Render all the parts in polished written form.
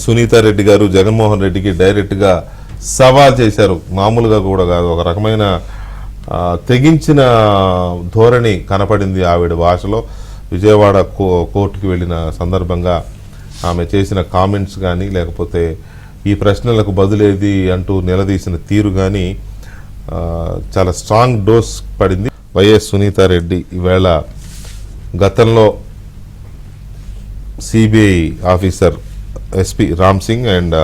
సునీతారెడ్డి గారు జగన్మోహన్ రెడ్డికి డైరెక్ట్గా సవాల్ చేశారు. మామూలుగా కూడా కాదు, ఒక రకమైన తెగించిన ధోరణి కనపడింది ఆవిడ భాషలో. విజయవాడ కోర్టుకి వెళ్ళిన సందర్భంగా ఆమె చేసిన కామెంట్స్ కానీ, లేకపోతే ఈ ప్రశ్నలకు బదులేది అంటూ నిలదీసిన తీరు కానీ చాలా స్ట్రాంగ్ డోస్ పడింది. వైఎస్ సునీతారెడ్డి ఈవేళ గతంలో CBI officer SP Ram Singh and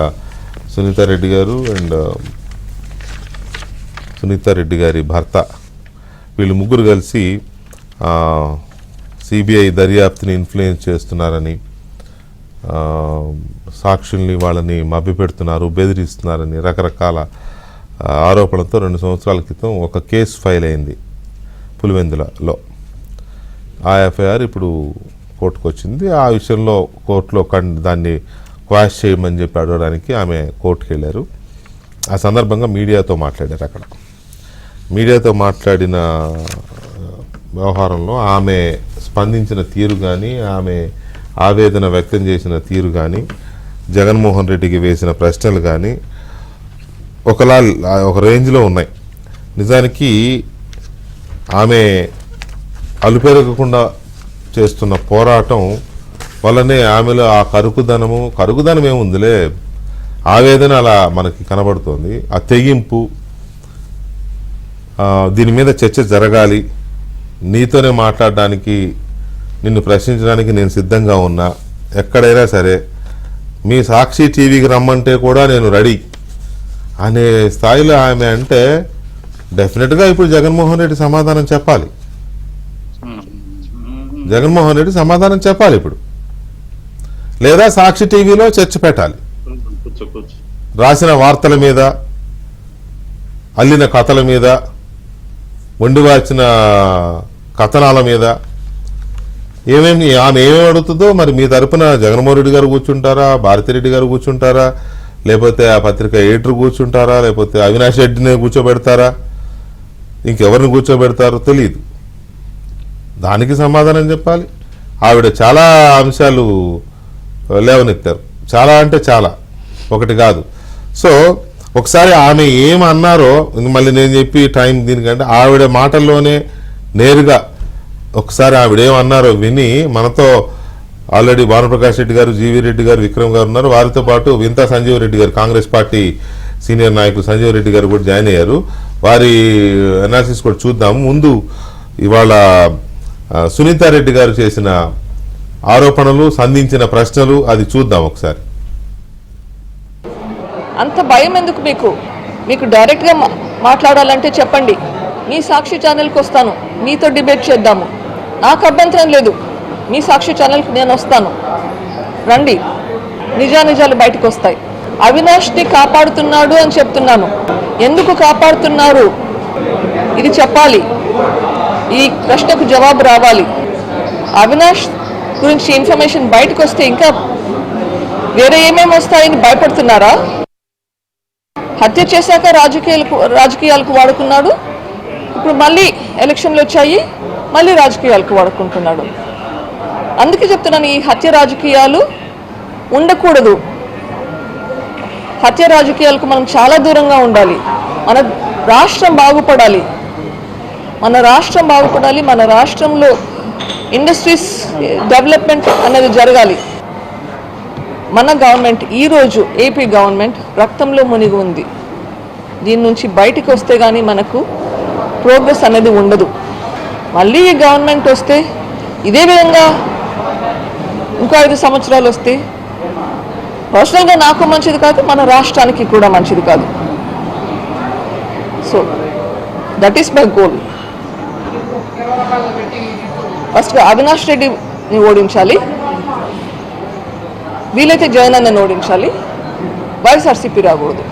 Sunitha Reddy గారు అండ్ సునీతారెడ్డి గారి భర్త వీళ్ళు ముగ్గురు కలిసి సిబిఐ దర్యాప్తుని ఇన్ఫ్లుయెన్స్ చేస్తున్నారని, సాక్షుల్ని వాళ్ళని మభ్యపెడుతున్నారు, బెదిరిస్తున్నారని రకరకాల ఆరోపణలతో 2 సంవత్సరాల క్రితం ఒక కేసు ఫైల్ అయింది పులివెందులలో. ఆ ఎఫ్ఐఆర్ ఇప్పుడు కోర్టుకు వచ్చింది. ఆ విషయంలో కోర్టులో దాన్ని క్వాష్ చేయమని చెప్పి అడగడానికి ఆమె కోర్టుకు వెళ్ళారు. ఆ సందర్భంగా మీడియాతో మాట్లాడారు. అక్కడ మీడియాతో మాట్లాడిన వ్యవహారంలో ఆమె స్పందించిన తీరు కానీ, ఆమె ఆవేదన వ్యక్తం చేసిన తీరు కానీ, జగన్మోహన్ రెడ్డికి వేసిన ప్రశ్నలు కానీ ఒక రేంజ్లో ఉన్నాయి. నిజానికి ఆమె అలుపెరగకుండా చేస్తున్న పోరాటం వల్లనే ఆమెలో ఆ కరుకుదనం ఏముందిలే, ఆవేదన అలా మనకి కనబడుతోంది. ఆ తెగింపు, దీని మీద చర్చ జరగాలి, నీతోనే మాట్లాడడానికి, నిన్ను ప్రశ్నించడానికి నేను సిద్ధంగా ఉన్నా, ఎక్కడైనా సరే మీ సాక్షి టీవీకి రమ్మంటే కూడా నేను రెడీ అనే స్థాయిలో ఆమె అంటే డెఫినెట్గా ఇప్పుడు జగన్మోహన్ రెడ్డి సమాధానం చెప్పాలి. జగన్మోహన్ రెడ్డి సమాధానం చెప్పాలి ఇప్పుడు, లేదా సాక్షి టీవీలో చర్చ పెట్టాలి. రాసిన వార్తల మీద, అల్లిన కథల మీద, వండివార్చిన కథనాల మీద ఆమె ఏమేమి అడుగుతుందో మరి మీ తరపున జగన్మోహన్ రెడ్డి గారు కూర్చుంటారా, భారతిరెడ్డి గారు కూర్చుంటారా, లేకపోతే ఆ పత్రిక ఎడిటర్ కూర్చుంటారా, లేకపోతే అవినాష్ రెడ్డిని కూర్చోబెడతారా, ఇంకెవరిని కూర్చోబెడతారో తెలియదు. దానికి సమాధానం చెప్పాలి. ఆవిడ చాలా అంశాలు లేవనెత్తారు, చాలా అంటే చాలా, ఒకటి కాదు. సో ఒకసారి ఆమె ఏమన్నారో మళ్ళీ నేను చెప్పి టైం దీనికంటే ఆవిడ మాటల్లోనే నేరుగా ఒకసారి ఆవిడ ఏమన్నారో విని, మనతో ఆల్రెడీ భానుప్రకాష్ రెడ్డి గారు, జీవీ రెడ్డి గారు, విక్రమ్ గారు ఉన్నారు. వారితో పాటు వింతా సంజీవ్ రెడ్డి గారు, కాంగ్రెస్ పార్టీ సీనియర్ నాయకులు సంజీవ్ రెడ్డి గారు కూడా జాయిన్ అయ్యారు. వారి అనాలిసిస్ కూడా చూద్దాము. ముందు ఇవాళ సునీతారెడ్డి గారు చేసిన ఆరోపణలు, సంధించిన ప్రశ్నలు అది చూద్దాం ఒకసారి. అంత భయం ఎందుకు మీకు డైరెక్ట్గా మాట్లాడాలంటే చెప్పండి, మీ సాక్షి ఛానల్కి వస్తాను, మీతో డిబేట్ చేద్దాము, నాకు అభ్యంతరం లేదు. మీ సాక్షి ఛానల్కి నేను వస్తాను, రండి, నిజానిజాలు బయటకు వస్తాయి. అవినాష్ని కాపాడుతున్నాడు అని చెప్తున్నాను. ఎందుకు కాపాడుతున్నారు ఇది చెప్పాలి, ఈ ప్రశ్నకు జవాబు రావాలి. అవినాష్ గురించి ఇన్ఫర్మేషన్ బయటకు వస్తే ఇంకా వేరే ఏమేమి వస్తాయని భయపడుతున్నారా? హత్య చేశాక రాజకీయాలకు వాడుకున్నాడు, ఇప్పుడు మళ్ళీ ఎలక్షన్లు వచ్చాయి, మళ్ళీ రాజకీయాలకు వాడుకుంటున్నాడు. అందుకే చెప్తున్నాను, ఈ హత్య రాజకీయాలు ఉండకూడదు. హత్య రాజకీయాలకు మనం చాలా దూరంగా ఉండాలి. మన రాష్ట్రం బాగుపడాలి, మన రాష్ట్రంలో ఇండస్ట్రీస్ డెవలప్మెంట్ అనేది జరగాలి. మన గవర్నమెంట్ ఈరోజు ఏపీ గవర్నమెంట్ రక్తంలో మునిగి ఉంది. దీని నుంచి బయటికి వస్తే కానీ మనకు ప్రోగ్రెస్ అనేది ఉండదు. మళ్ళీ ఈ గవర్నమెంట్ వస్తే ఇదే విధంగా ఇంకో 5 సంవత్సరాలు వస్తే పర్సనల్గా నాకు మంచిది కాదు, మన రాష్ట్రానికి కూడా మంచిది కాదు. So that is my goal. ఫస్ట్గా అవినాష్ రెడ్డిని ఓడించాలి, వీలైతే జగన్ అన్నని ఓడించాలి, వైఎస్ఆర్సీపీ రాకూడదు.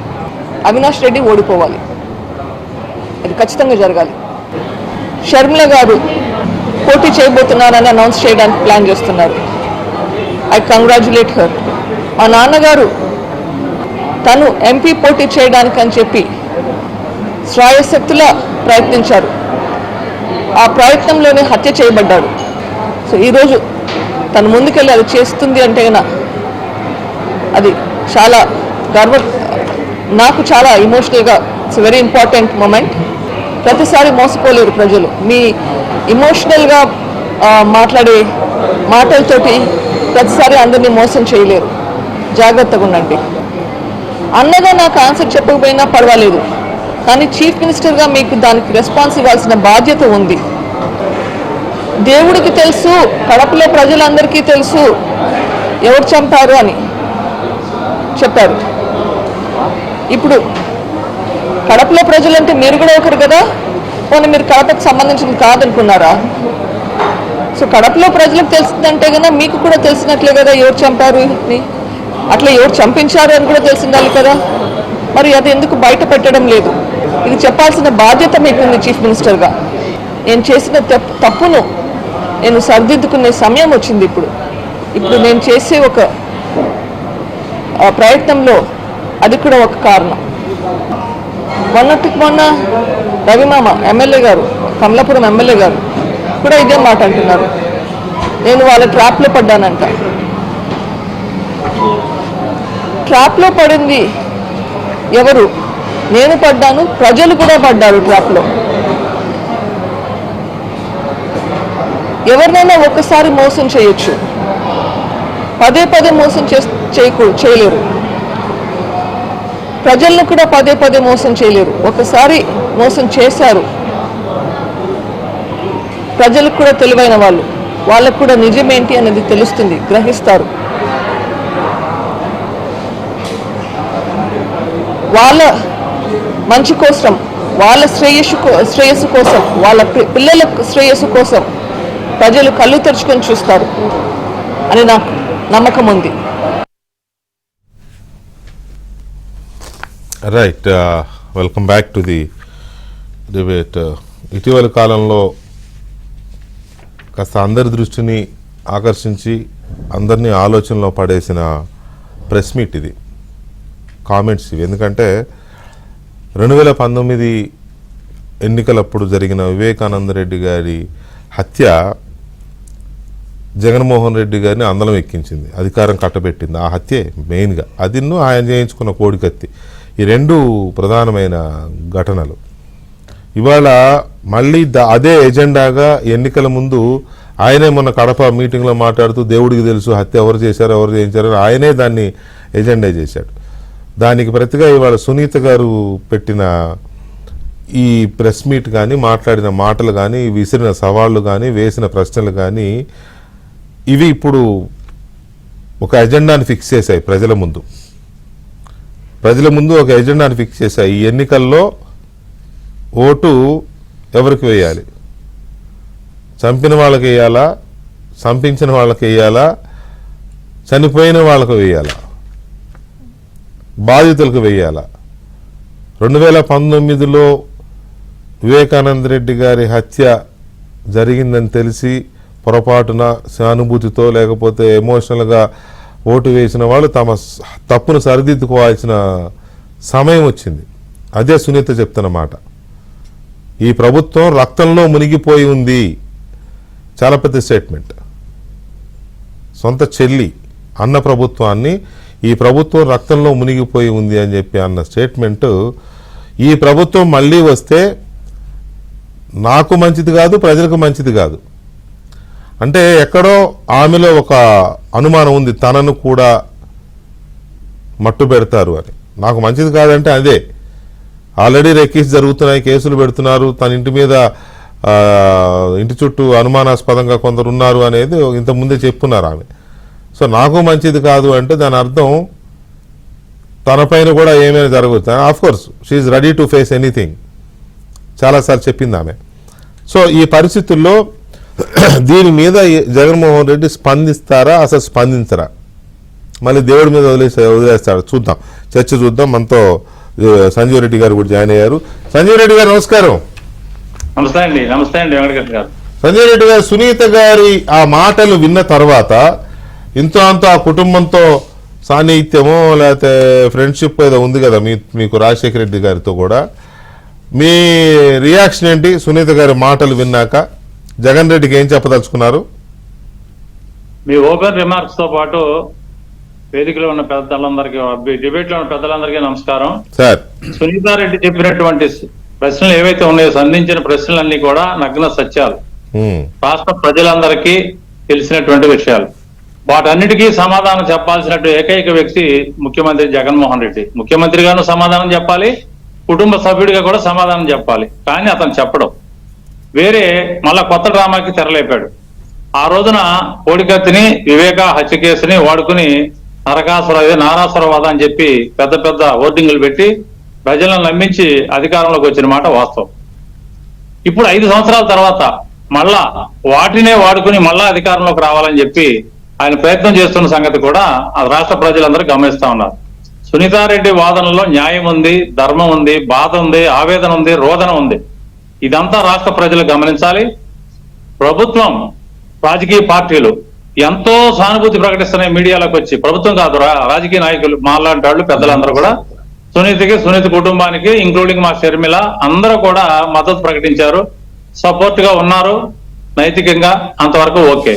అవినాష్ రెడ్డి ఓడిపోవాలి, అది ఖచ్చితంగా జరగాలి. షర్మిల గారు పోటీ చేయబోతున్నారని అనౌన్స్ చేయడానికి ప్లాన్ చేస్తున్నారు. I congratulate her. మా నాన్నగారు తను ఎంపీ పోటీ చేయడానికి అని చెప్పి శ్రాయశక్తులా ప్రయత్నించారు. ఆ ప్రయత్నంలోనే హత్య చేయబడ్డాడు. సో ఈరోజు తను ముందుకెళ్ళి అది చేస్తుంది అంటే అది చాలా నాకు చాలా ఇమోషనల్గా ఇట్స్ వెరీ ఇంపార్టెంట్ మూమెంట్. ప్రతిసారి మోసపోలేరు ప్రజలు. మీ ఇమోషనల్గా మాట్లాడే మాటలతోటి ప్రతిసారి అందరినీ మోసం చేయలేరు. జాగ్రత్తగా ఉండండి. అన్నగా నాకు ఆన్సర్ చెప్పకపోయినా పర్వాలేదు, కానీ చీఫ్ మినిస్టర్గా మీకు దానికి రెస్పాన్స్ ఇవ్వాల్సిన బాధ్యత ఉంది. దేవుడికి తెలుసు, కడపలో ప్రజలందరికీ తెలుసు ఎవరు చంపారు అని చెప్పారు. ఇప్పుడు కడపలో ప్రజలంటే మీరు కూడా ఒకరు కదా, పోనీ మీరు కడపకు సంబంధించింది కాదనుకున్నారా? సో కడపలో ప్రజలకు తెలిసిందంటే కదా మీకు కూడా తెలిసినట్లే కదా ఎవరు చంపారు అని, అట్లా ఎవరు చంపించారు అని కూడా తెలిసిండాలి కదా. మరి అది ఎందుకు బయట పెట్టడం లేదు? ఇది చెప్పాల్సిన బాధ్యత మీకుంది చీఫ్ మినిస్టర్గా. నేను చేసిన తప్పును నేను సరిదిద్దుకునే సమయం వచ్చింది. ఇప్పుడు నేను చేసే ఒక ప్రయత్నంలో అది కూడా ఒక కారణం. మొన్న రవిమామ ఎమ్మెల్యే గారు, కమలాపురం ఎమ్మెల్యే గారు కూడా ఇదే మాట అంటున్నారు, నేను వాళ్ళ ట్రాప్లో పడ్డానంట. ట్రాప్లో పడింది ఎవరు? నేను పడ్డాను, ప్రజలు కూడా పడ్డారు ట్రాప్లో. ఎవరినైనా ఒక్కసారి మోసం చేయొచ్చు, పదే పదే మోసం చేయలేరు. ప్రజలను కూడా పదే పదే మోసం చేయలేరు. ఒకసారి మోసం చేశారు. ప్రజలకు కూడా తెలివైన వాళ్ళకు కూడా నిజమేంటి అనేది తెలుస్తుంది, గ్రహిస్తారు. వాళ్ళ మంచి కోసం, వాళ్ళ శ్రేయస్సు కోసం, వాళ్ళ పిల్లల శ్రేయస్సు కోసం ప్రజలు కళ్ళు తెరుచుకొని చూస్తారు అని నాకు నమ్మకం ఉంది. Right, welcome back to the debate. ఇటీవల కాలంలో కాస్త అందరి దృష్టిని ఆకర్షించి అందరినీ ఆలోచనలో పడేసిన ప్రెస్ మీట్ ఇది, కామెంట్స్ ఇవి. ఎందుకంటే 2019 ఎన్నికలప్పుడు జరిగిన వివేకానంద రెడ్డి గారి హత్య జగన్మోహన్ రెడ్డి గారిని అందలం ఎక్కించింది, అధికారం కట్టబెట్టింది. ఆ హత్యే మెయిన్గా, అదిన్ను ఆయన చేయించుకున్న కోడికత్తి, ఈ రెండు ప్రధానమైన ఘటనలు. ఇవాళ మళ్ళీ అదే ఎజెండాగా ఎన్నికల ముందు ఆయనే మొన్న కడప మీటింగ్లో మాట్లాడుతూ దేవుడికి తెలుసు హత్య ఎవరు చేశారో ఎవరు చేయించారో ఆయనే దాన్ని ఎజెండా చేశాడు. దానికి ప్రతిగా ఇవాళ సునీత గారు పెట్టిన ఈ ప్రెస్ మీట్ కానీ, మాట్లాడిన మాటలు కానీ, విసిరిన సవాళ్లు కానీ, వేసిన ప్రశ్నలు కానీ, ఇవి ఇప్పుడు ఒక ఎజెండాని ఫిక్స్ చేశాయి ప్రజల ముందు ఒక ఎజెండాని ఫిక్స్ చేశాయి. ఈ ఎన్నికల్లో ఓటు ఎవరికి వేయాలి? చంపిన వాళ్ళకి వేయాలా, చంపించిన వాళ్ళకి వేయాలా, చనిపోయిన వాళ్ళకు వేయాలా, బాధితులకు వేయాలా? 2019లో వివేకానంద రెడ్డి గారి హత్య జరిగిందని తెలిసి పొరపాటున సానుభూతితో లేకపోతే ఎమోషనల్గా ఓటు వేసిన వాళ్ళు తమ తప్పును సరిదిద్దుకోవాల్సిన సమయం వచ్చింది. అదే సునీత చెప్తున్న మాట. ఈ ప్రభుత్వం రక్తంలో మునిగిపోయి ఉంది, చాలా పెద్ద స్టేట్మెంట్. సొంత చెల్లి అన్న ప్రభుత్వాన్ని ఈ ప్రభుత్వం రక్తంలో మునిగిపోయి ఉంది అని చెప్పి అన్న స్టేట్మెంట్. ఈ ప్రభుత్వం మళ్ళీ వస్తే నాకు మంచిది కాదు, ప్రజలకు మంచిది కాదు. అంటే ఎక్కడో ఆమెలో ఒక అనుమానం ఉంది, తనను కూడా మట్టు పెడతారు అని. నాకు మంచిది కాదంటే అదే, ఆల్రెడీ రెక్కీస్ జరుగుతున్నాయి, కేసులు పెడుతున్నారు, తన ఇంటి మీద ఇంటి చుట్టూ అనుమానాస్పదంగా కొందరు ఉన్నారు అనేది ఇంతకుముందే చెప్పున్నారు ఆమె. సో నాకు మంచిది కాదు అంటే దాని అర్థం తనపైన కూడా ఏమైనా జరగవచ్చు. Of course she ready to face anything, చాలాసార్లు చెప్పింది ఆమె. సో ఈ పరిస్థితుల్లో దీని మీద జగన్మోహన్ రెడ్డి స్పందిస్తారా, అసలు స్పందించరా, మళ్ళీ దేవుడి మీద వదిలేస్తాడు చూద్దాం, చర్చ చూద్దాం. మనతో సంజీవ్ రెడ్డి గారు కూడా జాయిన్ అయ్యారు. సంజీవ్ రెడ్డి గారు నమస్కారం. నమస్తే అండి. నమస్తే అండి వెంకటకృష్ణ గారు. సంజయ్ రెడ్డి గారు, సునీత గారి ఆ మాటలు విన్న తర్వాత ఇంతో అంత ఆ కుటుంబంతో సాన్నిహిత్యమో లేకపోతే ఫ్రెండ్షిప్ ఏదో ఉంది కదా మీకు రాజశేఖర రెడ్డి గారితో కూడా, మీ రియాక్షన్ ఏంటి? సునీత గారి మాటలు విన్నాక జగన్ రెడ్డికి ఏం చెప్పదలుచుకున్నారు? మీ ఓపెన్ రిమార్క్స్ తో పాటు వేదికలో ఉన్న పెద్దలందరికీ, డిబేట్ లో ఉన్న పెద్దలందరికీ నమస్కారం. సార్ సునీతారెడ్డి చెప్పినటువంటి ప్రశ్నలు ఏవైతే ఉన్నాయో, సంధించిన ప్రశ్నలన్నీ కూడా నగ్న సత్యాలు, రాష్ట్ర ప్రజలందరికీ తెలిసినటువంటి విషయాలు. వాటన్నిటికీ సమాధానం చెప్పాల్సినట్టు ఏకైక వ్యక్తి ముఖ్యమంత్రి జగన్మోహన్ రెడ్డి. ముఖ్యమంత్రిగాను సమాధానం చెప్పాలి, కుటుంబ సభ్యుడిగా కూడా సమాధానం చెప్పాలి. కానీ అతను చెప్పడం వేరే, మళ్ళా కొత్త డ్రామాకి తెరలేపాడు. ఆ రోజున కోడికత్తిని, వివేక హత్య కేసుని వాడుకుని నారాసురవాద అని చెప్పి పెద్ద పెద్ద హోర్డింగులు పెట్టి ప్రజలను నమ్మించి అధికారంలోకి వచ్చిన మాట వాస్తవం. ఇప్పుడు 5 సంవత్సరాల తర్వాత మళ్ళా వాటినే వాడుకుని మళ్ళా అధికారంలోకి రావాలని చెప్పి ఆయన ప్రయత్నం చేస్తున్న సంగతి కూడా రాష్ట్ర ప్రజలందరూ గమనిస్తా ఉన్నారు. సునీతారెడ్డి వాదనలో న్యాయం ఉంది, ధర్మం ఉంది, బాధ ఉంది, ఆవేదన ఉంది, రోదన ఉంది. ఇదంతా రాష్ట్ర ప్రజలు గమనించాలి. ప్రభుత్వం, రాజకీయ పార్టీలు ఎంతో సానుభూతి ప్రకటిస్తున్నాయి మీడియాలోకి వచ్చి. ప్రభుత్వం కాదు, రాజకీయ నాయకులు, మాలాంటి వాళ్ళు, పెద్దలందరూ కూడా సునీత కుటుంబానికి, ఇంక్లూడింగ్ మా షర్మిల, అందరూ కూడా మద్దతు ప్రకటించారు, సపోర్ట్ గా ఉన్నారు. నైతికంగా అంతవరకు ఓకే.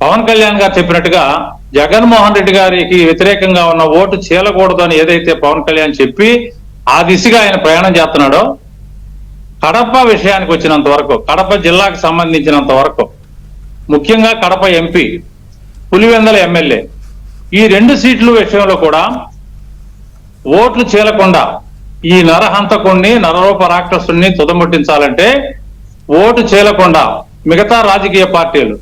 పవన్ కళ్యాణ్ గారు చెప్పినట్టుగా జగన్మోహన్ రెడ్డి గారికి వ్యతిరేకంగా ఉన్న ఓటు చీలకూడదు అని ఏదైతే పవన్ కళ్యాణ్ చెప్పి ఆ దిశగా ఆయన ప్రయాణం చేస్తున్నాడో, కడప విషయానికి వచ్చినంత వరకు, కడప జిల్లాకు సంబంధించినంత వరకు, ముఖ్యంగా కడప ఎంపీ, పులివెందల ఎమ్మెల్యే, ఈ 2 సీట్ల విషయంలో కూడా ఓట్లు చీలకుండా ఈ నరహంతకుణ్ణి, నరరూప రాక్షసుని తుదముట్టించాలంటే ఓటు చీలకుండా మిగతా రాజకీయ పార్టీలు,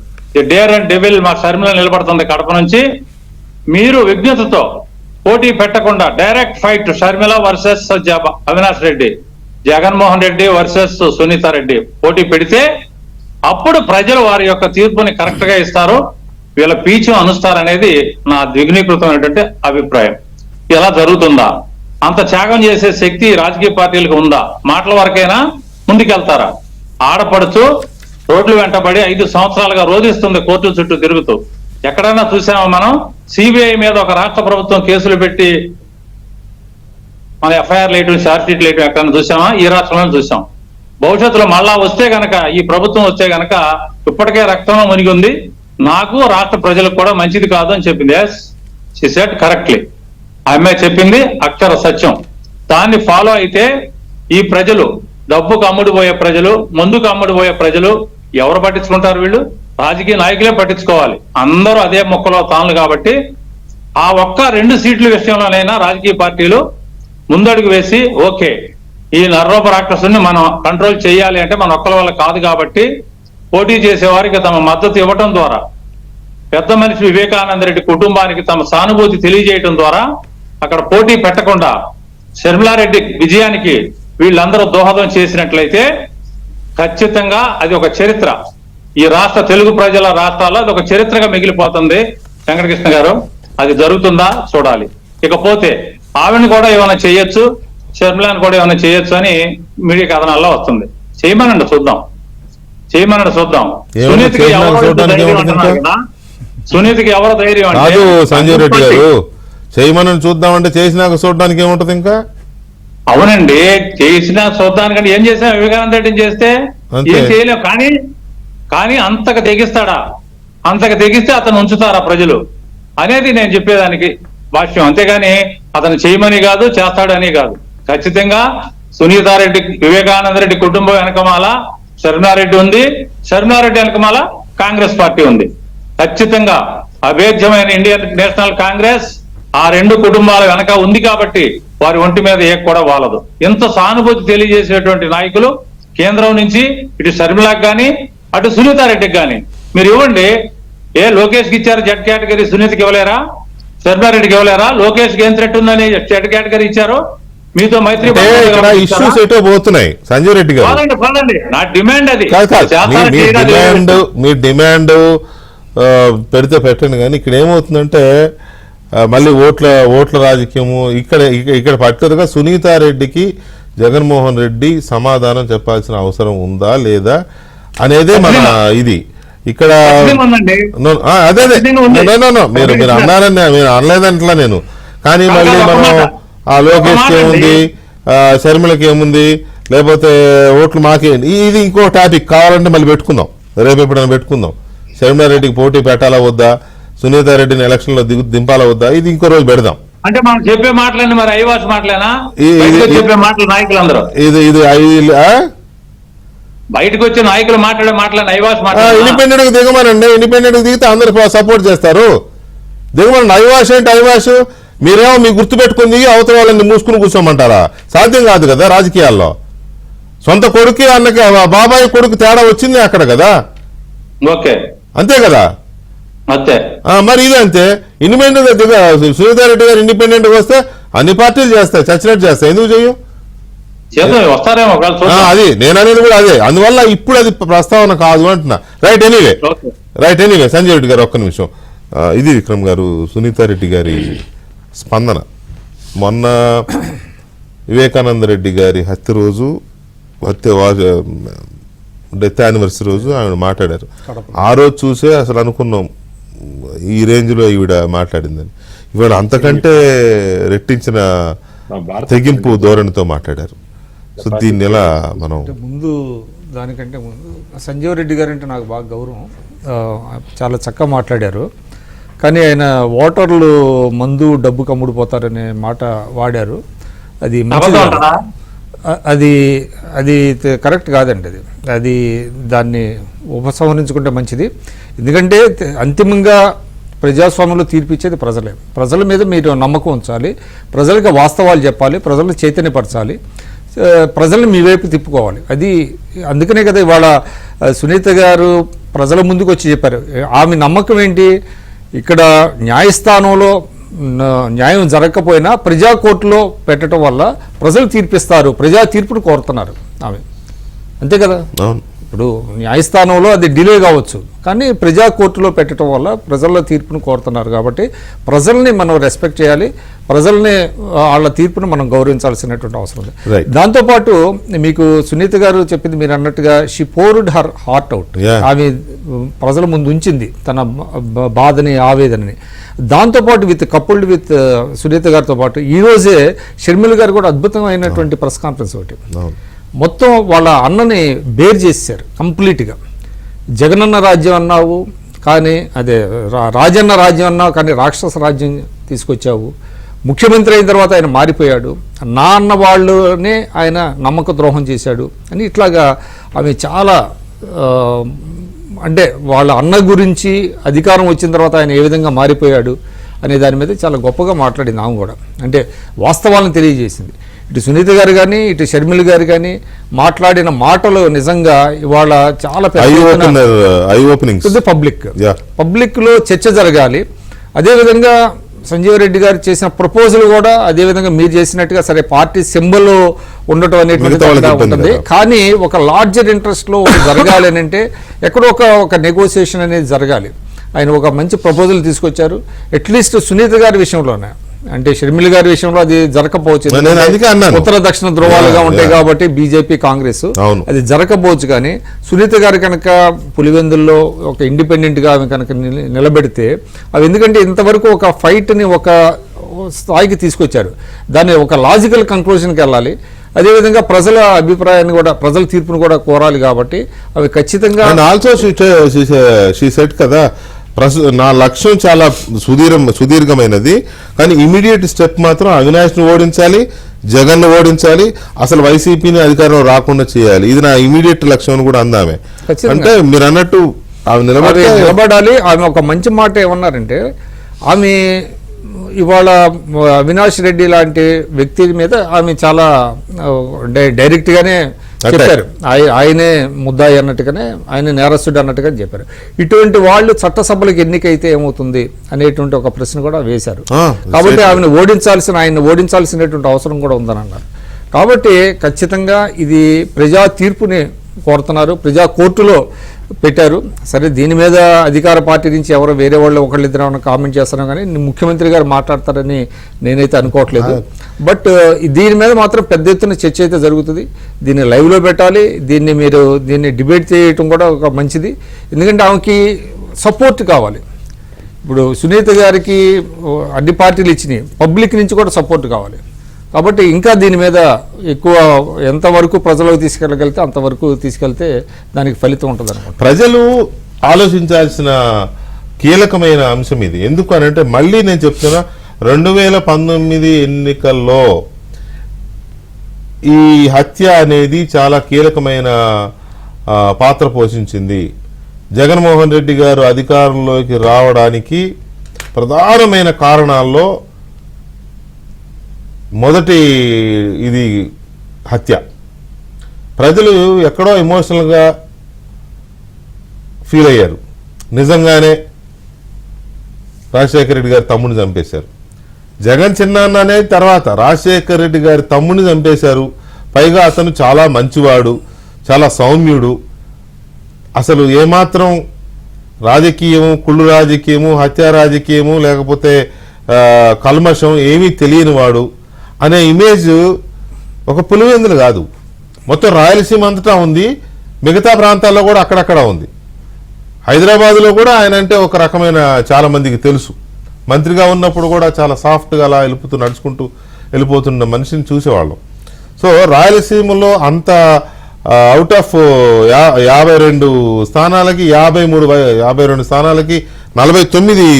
డేర్ అండ్ డెవిల్ మా షర్మిల నిలబడుతుంది కడప నుంచి, మీరు విజ్ఞతతో పోటీ పెట్టకుండా direct fight Sharmila versus Avinash Reddy, Jaganmohan Reddy versus Sunitha Reddy పోటీ పెడితే అప్పుడు ప్రజలు వారి యొక్క తీర్పుని కరెక్ట్ గా ఇస్తారు, వీళ్ళ పీచు అనుస్తారనేది నా ద్విగుణీకృతమైనటువంటి అభిప్రాయం. ఇలా జరుగుతుందా? అంత త్యాగం చేసే శక్తి రాజకీయ పార్టీలకు ఉందా? మాటల వరకైనా ముందుకెళ్తారా? ఆడపడుచు రోడ్లు వెంటబడి 5 సంవత్సరాలుగా రోధిస్తుంది కోర్టుల చుట్టూ తిరుగుతూ. ఎక్కడైనా చూసామా మనం? సిబిఐ మీద ఒక రాష్ట్ర ప్రభుత్వం కేసులు పెట్టి మన ఎఫ్ఐఆర్ లేయటం, ఛార్జ్ షీట్ లేయటం ఎక్కడైనా చూసామా? ఈ రాష్ట్రంలో చూసాం. భవిష్యత్తులో మళ్ళా వస్తే గనక, ఈ ప్రభుత్వం వస్తే గనక, ఇప్పటికే రక్తంలో మునిగి ఉంది, నాకు రాష్ట్ర ప్రజలకు కూడా మంచిది కాదు అని చెప్పింది. She said correctly. ఆ అమ్మాయి చెప్పింది అక్షర సత్యం. దాన్ని ఫాలో అయితే ఈ ప్రజలు, డబ్బుకు అమ్ముడుపోయే ప్రజలు, ముందుకు అమ్ముడుపోయే ప్రజలు ఎవరు పట్టించుకుంటారు? వీళ్ళు రాజకీయ నాయకులే పట్టించుకోవాలి. అందరూ అదే మొక్కలో తాను. కాబట్టి ఆ ఒక్క 2 సీట్ల విషయంలోనైనా రాజకీయ పార్టీలు ముందడుగు వేసి, ఓకే, ఈ నరరూప రాక్షసుని మనం కంట్రోల్ చేయాలి అంటే మన ఒక్కల వల్ల కాదు, కాబట్టి పోటీ చేసే వారికి తమ మద్దతు ఇవ్వటం ద్వారా, పెద్ద మనిషి వివేకానంద రెడ్డి కుటుంబానికి తమ సానుభూతి తెలియజేయటం ద్వారా అక్కడ పోటీ పెట్టకుండా షర్మిలారెడ్డి విజయానికి వీళ్ళందరూ దోహదం చేసినట్లయితే ఖచ్చితంగా అది ఒక చరిత్ర. ఈ రాష్ట్ర తెలుగు ప్రజల రాష్ట్రాల్లో అది ఒక చరిత్రగా మిగిలిపోతుంది. వెంకటకృష్ణ గారు, అది జరుగుతుందా చూడాలి. ఇకపోతే ఆవిడని కూడా ఏమైనా చేయొచ్చు, షర్మిలాని కూడా ఏమైనా చేయొచ్చు అని మీడియా కథనాల్లో వస్తుంది. చేయమనండి చూద్దాం. సునీతకి ఎవరు ధైర్యం కాదు సంజయ్ రెడ్డి గారు, చేయమని చూద్దామంటే చేసినాక చూడడానికి ఏముంటది ఇంకా? అవునండి, చేసినా చూద్దానికంటే ఏం చేసాం? వివేకానంద రెడ్డిని చేస్తే ఏం చేయలేం. కానీ అంతకు తెగిస్తాడా? అంతకు తెగిస్తే అతను ఉంచుతారా ప్రజలు అనేది నేను చెప్పేదానికి భాష్యం. అంతేగాని అతను చేయమని కాదు, చేస్తాడని కాదు. ఖచ్చితంగా సునీతారెడ్డి, వివేకానంద రెడ్డి కుటుంబం వెనకమాల షర్మిలారెడ్డి ఉంది, షర్మిలారెడ్డి వెనకమాల కాంగ్రెస్ పార్టీ ఉంది. ఖచ్చితంగా అభేద్యమైన ఇండియన్ నేషనల్ కాంగ్రెస్ ఆ 2 కుటుంబాల వెనక ఉంది. కాబట్టి వారి ఒంటి మీద ఏ కూడా వాలదు. ఎంత సానుభూతి తెలియజేసేటువంటి నాయకులు కేంద్రం నుంచి ఇటు షర్మిలాకి కానీ అటు సునీతారెడ్డికి కానీ మీరు ఇవ్వండి. లోకేష్కి ఇచ్చారు జెడ్ కేటగిరీ, సునీతకి ఇవ్వలేరా? షర్మిలారెడ్డికి ఇవ్వలేరా? లోకేష్ కి ఏం థ్రెట్ ఉందని జెడ్ కేటగిరీ ఇచ్చారు. మీతో మైత్రి ఇష్యూస్ ఎటో పోతున్నాయి సంజయ్ రెడ్డి గారు. నా డిమాండ్ అది. మీ డిమాండ్ పెడితే పెట్టండి, కానీ ఇక్కడ ఏమవుతుందంటే మళ్ళీ ఓట్ల రాజకీయము. ఇక్కడ పర్టికులర్గా సునీతారెడ్డికి జగన్మోహన్ రెడ్డి సమాధానం చెప్పాల్సిన అవసరం ఉందా లేదా అనేదే మన ఇది. ఇక్కడ అదే మీరు అన్నారని మీరు అనలేదంటలా నేను. కానీ మళ్ళీ మనం ఆ లోకేష్కి ఏముంది, షర్మిలకి ఏముంది, లేకపోతే ఓట్లు మాకే, ఇది ఇంకో టాపిక్. కావాలంటే మళ్ళీ పెట్టుకుందాం, రేపు ఎప్పుడైనా పెట్టుకుందాం. షర్మిలారెడ్డికి పోటీ పెట్టాలా వద్దా, సునీతారెడ్డిని ఎలక్షన్లో దింపాలా వద్దా, ఇది ఇంకో రోజు పెడదాం. అంటే మనం చెప్పే మాటలన్నీ మరి ఐవాస్ మాటలేనా? ఇది చెప్పే మాటలు నాయకులందరూ బయటకు వచ్చే నాయకులు మాట్లాడే మాటలని ఐవాస్ మాట్లాడే ఇండిపెండెంట్ గా దిగమనండి. ఇండిపెండెంట్ గా దిగితే అందరు సపోర్ట్ చేస్తారు. దిగమనండి. ఐవాస్ ఏంటి ఐవాస్? మీరేమో మీ గుర్తు పెట్టుకుని అవతల వాళ్ళని మూసుకుని కూర్చోమంటారా? సాధ్యం కాదు కదా రాజకీయాల్లో. సొంత కొడుకు అన్నకి బాబాయ్ కొడుకు తేడా వచ్చింది అక్కడ కదా. ఓకే, అంతే కదా. అంతే మరి ఇది అంతే. ఇండిపెండెంట్ గా దిగ సునీతారెడ్డి గారు ఇండిపెండెంట్ గా వస్తే అన్ని పార్టీలు చేస్తాయి, చచ్చినట్టు చేస్తాయి. ఎందుకు చెయ్యం? వస్తారేమో అది నేను అనేది కూడా అదే. అందువల్ల ఇప్పుడు అది ప్రస్తావన కాదు అంటున్నా. రైట్ ఎనీవే సంజయ్ రెడ్డి గారు ఒక్క నిమిషం. ఇది విక్రమ్ గారు, సునీతారెడ్డి గారి స్పందన మొన్న వివేకానంద రెడ్డి గారి హత్య రోజు, డెత్ యానివర్సరీ రోజు ఆవిడ మాట్లాడారు. ఆ రోజు చూసే అసలు అనుకున్నాం ఈ రేంజ్ లో ఈవిడ మాట్లాడిందని. ఇవాళ అంతకంటే రెట్టించిన తెగింపు ధోరణితో మాట్లాడారు. సో దీన్ని ఎలా మనం దానికంటే ముందు సంజీవ్ రెడ్డి గారు అంటే నాకు బాగా గౌరవం. చాలా చక్కగా మాట్లాడారు. కానీ ఆయన ఓటర్లు మందు డబ్బు కమ్ముడిపోతారనే మాట వాడారు. అది అది అది కరెక్ట్ కాదండి. అది దాన్ని ఉపసంహరించుకుంటే మంచిది. ఎందుకంటే అంతిమంగా ప్రజాస్వామ్యంలో తీర్పిచ్చేది ప్రజలే. ప్రజల మీద మీరు నమ్మకం ఉంచాలి, ప్రజలకు వాస్తవాలు చెప్పాలి, ప్రజలను చైతన్యపరచాలి, ప్రజల్ని మీ వైపు తిప్పుకోవాలి. అది అందుకనే కదా ఇవాళ సునీత గారు ప్రజల ముందుకు వచ్చి చెప్పారు. ఆమె నమ్మకం ఏంటి? ఇక్కడ న్యాయస్థానంలో న్యాయం జరగకపోయినా ప్రజా కోర్టులో పెట్టడం వల్ల ప్రజలు తీర్పిస్తారు, ప్రజా తీర్పును కోరుతున్నారు ఆమె. అంతే కదా. ఇప్పుడు న్యాయస్థానంలో అది డిలే కావచ్చు, కానీ ప్రజా కోర్టులో పెట్టడం వల్ల ప్రజల తీర్పును కోరుతున్నారు. కాబట్టి ప్రజల్ని మనం రెస్పెక్ట్ చేయాలి, ప్రజల్ని వాళ్ళ తీర్పును మనం గౌరవించాల్సినటువంటి అవసరం ఉంది. దాంతోపాటు మీకు సునీత గారు చెప్పింది మీరు అన్నట్టుగా she poured her heart out. ఆమె ప్రజల ముందు ఉంచింది తన బాధని, ఆవేదనని. దాంతోపాటు కపుల్డ్ విత్ సునీత గారితో పాటు ఈరోజే షర్మిల గారు కూడా అద్భుతమైనటువంటి ప్రెస్ కాన్ఫరెన్స్ ఒకటి మొత్తం వాళ్ళ అన్నని బేర్ చేశారు కంప్లీట్గా. జగనన్న రాజ్యం అన్నావు కానీ అదే రాజన్న రాజ్యం అన్నావు కానీ రాక్షస రాజ్యం తీసుకొచ్చావు. ముఖ్యమంత్రి అయిన తర్వాత ఆయన మారిపోయాడు, నా అన్న వాళ్ళనే ఆయన నమ్మక ద్రోహం చేశాడు అని ఇట్లాగా ఆమె చాలా అంటే వాళ్ళ అన్న గురించి అధికారం వచ్చిన తర్వాత ఆయన ఏ విధంగా మారిపోయాడు అనే దాని మీద చాలా గొప్పగా మాట్లాడింది ఆమె కూడా. అంటే వాస్తవాలను తెలియజేసింది. ఇటు సునీత గారు కానీ ఇటు షర్మిల గారు కానీ మాట్లాడిన మాటలు నిజంగా ఇవాళ చాలా పబ్లిక్లో చర్చ జరగాలి. అదేవిధంగా సంజీవ్ రెడ్డి గారు చేసిన ప్రపోజల్ కూడా అదేవిధంగా మీరు చేసినట్టుగా సరే పార్టీ సింబల్ ఉండటం అనేటువంటిది ఉంటుంది. కానీ ఒక లార్జర్ ఇంట్రెస్ట్లో జరగాలి అని అంటే ఎక్కడో ఒక నెగోసియేషన్ అనేది జరగాలి. ఆయన ఒక మంచి ప్రపోజల్ తీసుకొచ్చారు. అట్లీస్ట్ సునీత గారి విషయంలోనే, అంటే షర్మిల గారి విషయంలో అది జరగకపోవచ్చు, ఉత్తర దక్షిణ ధ్రువాలుగా ఉంటాయి కాబట్టి బీజేపీ కాంగ్రెస్ అది జరగకపోవచ్చు. కానీ సునీత గారు కనుక పులివెందుల్లో ఒక ఇండిపెండెంట్ గా ఆమె కనుక నిలబెడితే అవి, ఎందుకంటే ఇంతవరకు ఒక ఫైట్ ని ఒక స్థాయికి తీసుకొచ్చారు, దాన్ని ఒక లాజికల్ కంక్లూజన్కి వెళ్ళాలి. అదేవిధంగా ప్రజల అభిప్రాయాన్ని కూడా, ప్రజల తీర్పును కూడా కోరాలి. కాబట్టి అవి ఖచ్చితంగా ఆల్సో షీ సెడ్ కదా, నా లక్ష్యం చాలా సుదీర్ఘమైనది, కానీ ఇమీడియట్ స్టెప్ మాత్రం అవినాష్ను ఓడించాలి, జగన్ను ఓడించాలి, అసలు వైసీపీని అధికారంలో రాకుండా చేయాలి. ఇది నా ఇమీడియట్ లక్ష్యం అని కూడా అందామే. అంటే మీరు అన్నట్టు ఆమె నిలబడాలి. ఆమె ఒక మంచి మాట ఏమన్నారంటే, ఆమె ఇవాళ అవినాష్ రెడ్డి లాంటి వ్యక్తి మీద ఆమె చాలా డైరెక్ట్ గానే చెప్పారు, ఆయనే ముద్దాయి అన్నట్టుగానే, ఆయన నేరస్తుడు అన్నట్టుగా చెప్పారు. ఇటువంటి వాళ్ళు చట్టసభలకు ఎన్నికైతే ఏమవుతుంది అనేటువంటి ఒక ప్రశ్న కూడా వేశారు. కాబట్టి ఆయన్ని ఓడించాల్సినటువంటి అవసరం కూడా ఉందని అన్నారు. కాబట్టి ఖచ్చితంగా ఇది ప్రజా తీర్పుని కోరుతున్నారు, ప్రజా కోర్టులో పెట్టారు. సరే, దీని మీద అధికార పార్టీ నుంచి ఎవరో వేరే వాళ్ళు ఒకళ్ళిద్దరు ఏమైనా కామెంట్ చేస్తారో కానీ ముఖ్యమంత్రి గారు మాట్లాడతారని నేనైతే అనుకోవట్లేదు. బట్ దీని మీద మాత్రం పెద్ద ఎత్తున చర్చ అయితే జరుగుతుంది. దీన్ని లైవ్లో పెట్టాలి, దీన్ని డిబేట్ చేయటం కూడా ఒక మంచిది. ఎందుకంటే ఆమెకి సపోర్ట్ కావాలి. ఇప్పుడు సునీత గారికి అన్ని పార్టీలు ఇచ్చినాయి, పబ్లిక్ నుంచి కూడా సపోర్ట్ కావాలి. కాబట్టి ఇంకా దీని మీద ఎక్కువ ఎంతవరకు ప్రజలకు తీసుకెళ్ళగలిగితే అంతవరకు తీసుకెళ్తే దానికి ఫలితం ఉంటుంది అనుకుంటా. ప్రజలు ఆలోచించాల్సిన కీలకమైన అంశం ఇది. ఎందుకు అని అంటే మళ్ళీ నేను చెప్తున్నా, 2019 ఎన్నికల్లో ఈ హత్య అనేది చాలా కీలకమైన పాత్ర పోషించింది. జగన్మోహన్ రెడ్డి గారు అధికారంలోకి రావడానికి ప్రధానమైన కారణాల్లో మొదటి ఇది హత్య. ప్రజలు ఎక్కడో ఎమోషనల్గా ఫీల్ అయ్యారు. నిజంగానే రాజశేఖర రెడ్డి గారి తమ్ముడిని చంపేశారు. జగన్ చిన్నాన్ననే తర్వాత రాజశేఖర రెడ్డి గారి తమ్ముడిని చంపేశారు. పైగా అతను చాలా మంచివాడు, చాలా సౌమ్యుడు, అసలు ఏమాత్రం రాజకీయము, కుళ్ళు రాజకీయము, హత్య రాజకీయము, లేకపోతే కల్మషం ఏమీ తెలియని వాడు అనే ఇమేజ్ ఒక పులివెందులు కాదు, మొత్తం రాయలసీమ అంతటా ఉంది. మిగతా ప్రాంతాల్లో కూడా అక్కడక్కడ ఉంది. హైదరాబాద్లో కూడా ఆయన అంటే ఒక రకమైన చాలా మందికి తెలుసు. మంత్రిగా ఉన్నప్పుడు కూడా చాలా సాఫ్ట్గా అలా నడుచుకుంటూ వెళ్ళిపోతున్న మనిషిని చూసేవాళ్ళం. సో రాయలసీమలో అంత అవుట్ ఆఫ్ 52 స్థానాలకి 52 స్థానాలకి 49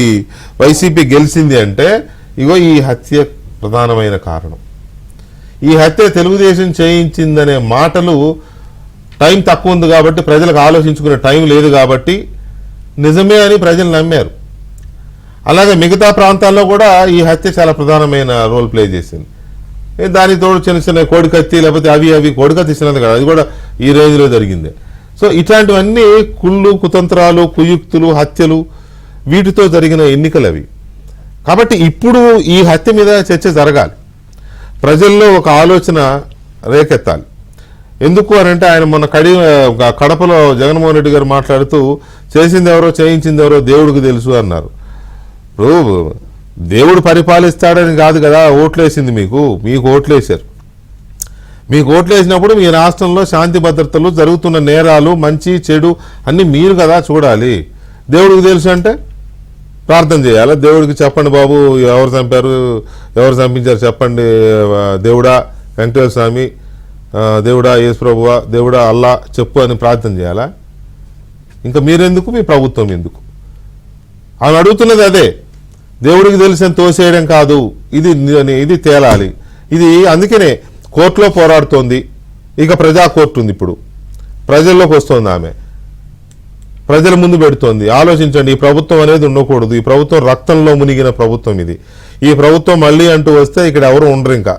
వైసీపీ గెలిచింది అంటే ఇగో ఈ హత్య ప్రధానమైన కారణం. ఈ హత్య తెలుగుదేశం చేయించిందనే మాటలు టైం తక్కువ ఉంది కాబట్టి, ప్రజలకు ఆలోచించుకునే టైం లేదు కాబట్టి నిజమే అని ప్రజలు నమ్మారు. అలాగే మిగతా ప్రాంతాల్లో కూడా ఈ హత్య చాలా ప్రధానమైన రోల్ ప్లే చేసింది. దాని తోడు చిన్న చిన్న కోడికత్తి, లేకపోతే అవి కోడికత్తి ఇచ్చినది కదా, అది కూడా ఈ రేంజ్లో జరిగింది. సో ఇట్లాంటివన్నీ కుళ్ళు, కుతంత్రాలు, కుయుక్తులు, హత్యలు, వీటితో జరిగిన ఎన్నికలు అవి. కాబట్టి ఇప్పుడు ఈ హత్య మీద చర్చ జరగాలి, ప్రజల్లో ఒక ఆలోచన రేకెత్తాలి. ఎందుకు అని అంటే ఆయన మొన్న కడపలో జగన్మోహన్ రెడ్డి గారు మాట్లాడుతూ చేసింది ఎవరో చేయించింది ఎవరో దేవుడికి తెలుసు అన్నారు. ఇప్పుడు దేవుడు పరిపాలిస్తాడని కాదు కదా ఓట్లేసింది, మీకు ఓట్లేశారు. మీకు ఓట్లేసినప్పుడు మీ రాష్ట్రంలో శాంతి భద్రతలు, జరుగుతున్న నేరాలు, మంచి చెడు అన్ని మీరు కదా చూడాలి. దేవుడికి తెలుసు అంటే ప్రార్థన చేయాలి. దేవుడికి చెప్పండి బాబు, ఎవరు చంపారు, ఎవరు చంపించారు చెప్పండి దేవుడా, వెంకటేశ్వర స్వామి, దేవుడా యేసుప్రభువా, దేవుడా అల్లా చెప్పు అని ప్రార్థన చేయాలా? ఇంకా మీరెందుకు, మీ ప్రభుత్వం ఎందుకు? ఆమె అడుగుతున్నది అదే. దేవుడికి తెలిసిన తోసేయడం కాదు, ఇది తేలాలి. ఇది అందుకనే కోర్టులో పోరాడుతోంది. ఇక ప్రజా కోర్టు ఉంది, ఇప్పుడు ప్రజల్లోకి వస్తోంది, ఆమె ప్రజల ముందు పెడుతోంది. ఆలోచించండి, ఈ ప్రభుత్వం అనేది ఉండకూడదు. ఈ ప్రభుత్వం రక్తంలో మునిగిన ప్రభుత్వం ఇది. ఈ ప్రభుత్వం మళ్ళీ అంటూ వస్తే ఇక్కడ ఎవరు ఉండరు. ఇంకా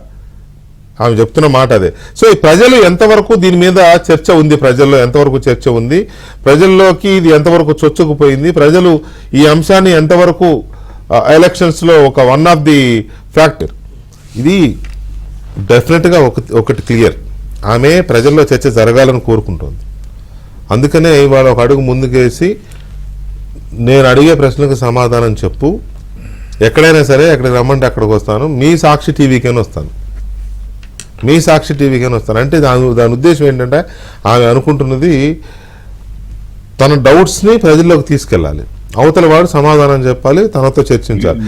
ఆమె చెప్తున్న మాట అదే. సో ఈ ప్రజలు ఎంతవరకు దీని మీద చర్చ ఉంది, ప్రజల్లో ఎంతవరకు చర్చ ఉంది, ప్రజల్లోకి ఇది ఎంతవరకు చొచ్చుకుపోయింది, ప్రజలు ఈ అంశాన్ని ఎంతవరకు ఎలక్షన్స్లో ఒక వన్ ఆఫ్ ది ఫ్యాక్టర్. ఇది డెఫినెట్గా ఒకటి క్లియర్, ఆమె ప్రజల్లో చర్చ జరగాలని కోరుకుంటోంది. అందుకనే ఇవాళ ఒక అడుగు ముందుకేసి నేను అడిగే ప్రశ్నలకు సమాధానం చెప్పు, ఎక్కడైనా సరే ఎక్కడికి రమ్మంటే అక్కడికి వస్తాను, మీ సాక్షి టీవీకైనా వస్తాను, మీ సాక్షి టీవీకైనా వస్తాను. అంటే దాని ఉద్దేశం ఏంటంటే ఆమె అనుకుంటున్నది తన డౌట్స్ని ప్రజల్లోకి తీసుకెళ్ళాలి, అవతల వాడు సమాధానం చెప్పాలి, తనతో చర్చించాలి.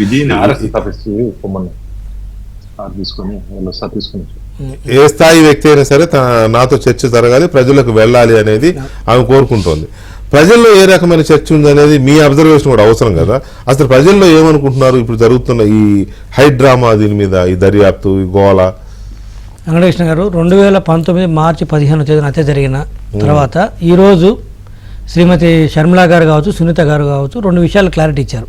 ఏ స్థాయి వ్యక్తి అయినా సరే నాతో చర్చ జరగాలి, ప్రజలకు వెళ్ళాలి అనేది ఆమె కోరుకుంటోంది. ప్రజల్లో ఏ రకమైన చర్చ ఉంది అనేది మీ అబ్జర్వేషన్ కూడా అవసరం కదా. అసలు ప్రజల్లో ఏమనుకుంటున్నారు ఇప్పుడు జరుగుతున్న ఈ హై డ్రామా, దీని మీద ఈ దర్యాప్తు, ఈ గోళ? వెంకటకృష్ణ గారు, 2019 మార్చి 15వ తేదీన హత్య జరిగిన తర్వాత ఈరోజు శ్రీమతి షర్మిల గారు కావచ్చు, సునీత గారు కావచ్చు, 2 విషయాలు క్లారిటీ ఇచ్చారు.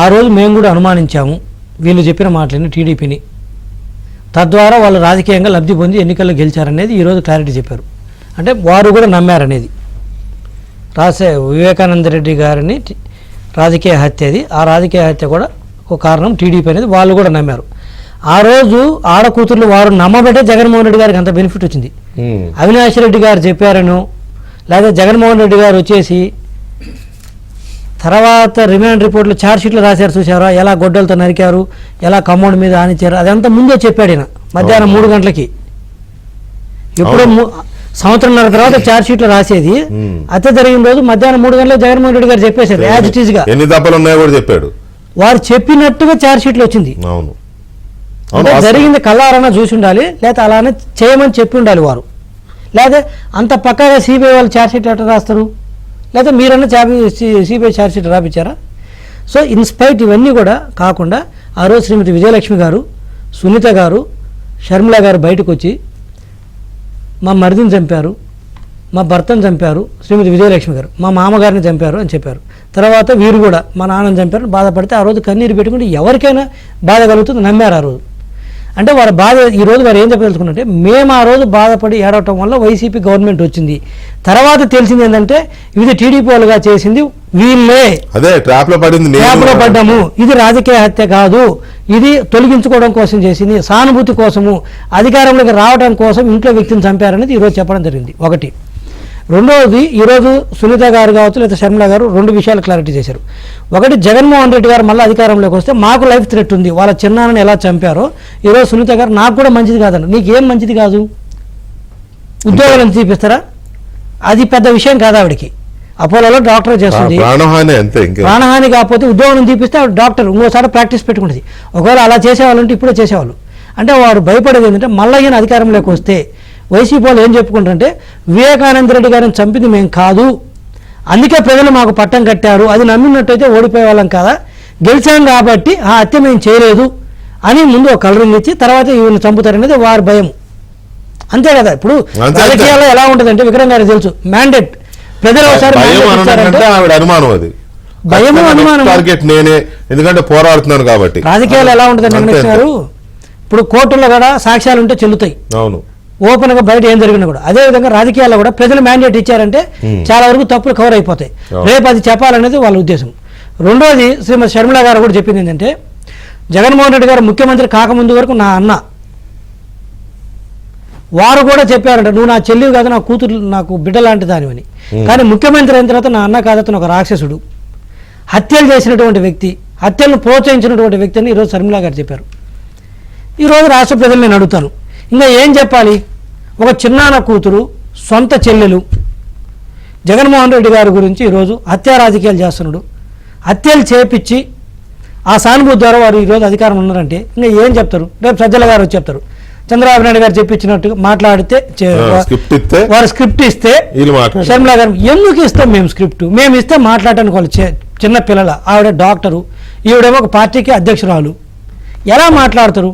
ఆ రోజు మేము కూడా అనుమానించాము వీళ్ళు చెప్పిన మాటలని, టీడీపీని, తద్వారా వాళ్ళు రాజకీయంగా లబ్ధి పొంది ఎన్నికల్లో గెలిచారనేది ఈరోజు క్లారిటీ చెప్పారు. అంటే వారు కూడా నమ్మారనేది. వివేకానంద రెడ్డి గారిని రాజకీయ హత్య అది, ఆ రాజకీయ హత్య కూడా ఒక కారణం టీడీపీ అనేది వాళ్ళు కూడా నమ్మారు. ఆ రోజు ఆడకూతుర్లు వారు నమ్మబట్టే జగన్మోహన్ రెడ్డి గారికి అంత బెనిఫిట్ వచ్చింది. అవినాష్ రెడ్డి గారు చెప్పారను, లేదా జగన్మోహన్ రెడ్డి గారు వచ్చేసి తర్వాత రిమాండ్ రిపోర్ట్లు ఛార్జ్షీట్లు రాశారు, చూసారా ఎలా గొడ్డలతో నరికారు, ఎలా కమౌండ్ మీద ఆనిచ్చారు, అదంతా ముందే చెప్పాడు ఈయన మధ్యాహ్నం 3 గంటలకి. ఎప్పుడో సంవత్సరంన్నర తర్వాత ఛార్జ్షీట్లు రాసేది, హత్య జరిగిన రోజు మధ్యాహ్నం 3 గంటలకు జగన్మోహన్ రెడ్డి గారు చెప్పేశారు యాజ్ ఇట్ ఈజ్ గా. ఎన్ని దప్పలు ఉన్నాయో కూడా చెప్పాడు. వారు చెప్పినట్టుగా ఛార్జ్షీట్లు వచ్చింది. అంటే జరిగింది కళ్ళారన్నా చూసి ఉండాలి, లేకపోతే అలానే చేయమని చెప్పి ఉండాలి వారు. లేదా అంత పక్కగా సిబిఐ వాళ్ళు ఛార్జ్షీట్లు ఎట్లా రాస్తారు? లేదా మీరన్నా సిబిఐ ఛార్జ్షీట్ రాపించారా? సో ఇన్స్పైట్ ఇవన్నీ కూడా కాకుండా ఆ రోజు శ్రీమతి విజయలక్ష్మి గారు, సునీత గారు, షర్మిల గారు బయటకు వచ్చి మా మరిదిని చంపారు, మా భర్తను చంపారు, శ్రీమతి విజయలక్ష్మి గారు మా మామగారిని చంపారు అని చెప్పారు. తర్వాత వీరు కూడా మా నాన్నని చంపారు బాధపడితే ఆ రోజు కన్నీరు పెట్టుకుంటే ఎవరికైనా బాధ కలుగుతుంది, నమ్మారు ఆ రోజు. అంటే వారి బాధ ఈ రోజు వారు ఏం చెప్పదలుచుకున్నారంటే, మేము ఆ రోజు బాధపడి ఏడవటం వల్ల వైసీపీ గవర్నమెంట్ వచ్చింది, తర్వాత తెలిసింది ఏంటంటే ఇది టీడీపీ వాళ్ళుగా చేసింది వీళ్ళే, అదే ట్రాప్ లో పడింది, ట్రాప్ లో పడ్డాము, ఇది రాజకీయ హత్య కాదు, ఇది తొలగించుకోవడం కోసం చేసింది, సానుభూతి కోసము, అధికారంలోకి రావడం కోసం ఇంట్లో వ్యక్తిని చంపారనేది ఈరోజు చెప్పడం జరిగింది. ఒకటి. రెండవది, ఈరోజు సునీత గారు కావచ్చు లేదా షర్మిల గారు 2 విషయాలు క్లారిటీ చేశారు. ఒకటి, జగన్మోహన్ రెడ్డి గారు మళ్ళీ అధికారంలోకి వస్తే మాకు లైఫ్ థ్రెట్ ఉంది, వాళ్ళ చిన్నాన్నని ఎలా చంపారో ఈరోజు సునీత గారు నాకు కూడా మంచిది కాదండి. నీకేం మంచిది కాదు, ఉద్యోగాలను చూపిస్తారా, అది పెద్ద విషయం కాదు ఆవిడకి. అపోలోలో డాక్టర్ చేస్తుంది, ప్రాణహాని అంతే, ప్రాణహాని కాకపోతే ఉద్యోగం తీపిస్తే ఆవిడ డాక్టర్ ఇంకోసారి ప్రాక్టీస్ పెట్టుకుంటుంది. ఒకవేళ అలా చేసేవాళ్ళు అంటే ఇప్పుడే చేసేవాళ్ళు. అంటే వారు భయపడేది ఏంటంటే మళ్ళీ ఈయన అధికారంలోకి వస్తే వైసీపీ వాళ్ళు ఏం చెప్పుకుంటారంటే వివేకానంద రెడ్డి గారిని చంపింది మేము కాదు, అందుకే ప్రజలు మాకు పట్టం కట్టారు, అది నమ్మినట్టయితే ఓడిపోయే వాళ్ళం కదా, గెలిచాం కాబట్టి ఆ హత్య మేము చేయలేదు అని ముందు ఒక కలరింగ్ ఇచ్చి తర్వాత ఈయన చంపుతారనేది వారి భయం. అంతే కదా. ఇప్పుడు రాజకీయాల్లో ఎలా ఉంటుందంటే విక్రమ్ గారికి తెలుసు, మ్యాండేట్ ప్రజలు ఒకసారి అనుమానం, అది భయము అనుమానం, టార్గెట్ నేనే, ఎందుకంటే పోరాడుతున్నాను కాబట్టి. రాజకీయాలు ఎలా ఉంటుందంటే వెంకటేష్ గారు, ఇప్పుడు కోర్టుల్లో కూడా సాక్ష్యాలు ఉంటే చెల్లుతాయి, అవును, ఓపెన్ గా బయట ఏం జరిగినా కూడా. అదే విధంగా రాజకీయాల్లో కూడా ప్రజలు మ్యాండేట్ ఇచ్చారంటే చాలా వరకు తప్పులు కవర్ అయిపోతాయి, రేపు అది చెప్పాలనేది వాళ్ళ ఉద్దేశం. రెండోది, శ్రీమతి షర్మిల గారు కూడా చెప్పింది ఏంటంటే, జగన్మోహన్ రెడ్డి గారు ముఖ్యమంత్రి కాకముందు వరకు నా అన్న, వారు కూడా చెప్పారంట నువ్వు నా చెల్లివి కాదు, నా కూతురు నాకు బిడ్డ లాంటి దానివని. కానీ ముఖ్యమంత్రి అయిన తర్వాత నా అన్న కాదతను ఒక రాక్షసుడు, హత్యలు చేసినటువంటి వ్యక్తి, హత్యలను ప్రోత్సహించినటువంటి వ్యక్తి అని ఈరోజు షర్మిల గారు చెప్పారు. ఈరోజు రాష్ట్ర ప్రజలు నేను అడుగుతాను, ఇంకా ఏం చెప్పాలి? ఒక చిన్నాన్న కూతురు, సొంత చెల్లెలు జగన్మోహన్ రెడ్డి గారి గురించి ఈరోజు హత్యా రాజకీయాలు చేస్తున్నాడు, హత్యలు చేపించి ఆ సానుభూతి ద్వారా వారు ఈరోజు అధికారం ఉన్నారంటే ఇంకా ఏం చెప్తారు? రేపు సజ్జల గారు వచ్చి చెప్తారు, చంద్రబాబు నాయుడు గారు చెప్పించినట్టు మాట్లాడితే వారు స్క్రిప్ట్ ఇస్తే షర్మిల గారు ఎందుకు ఇస్తాం మేము స్క్రిప్ట్? మేము ఇస్తే మాట్లాడటానికి వాళ్ళు చిన్న పిల్లల, ఆవిడ డాక్టరు, ఈవిడేమో ఒక పార్టీకి అధ్యక్షురాలు, ఎలా మాట్లాడతారు?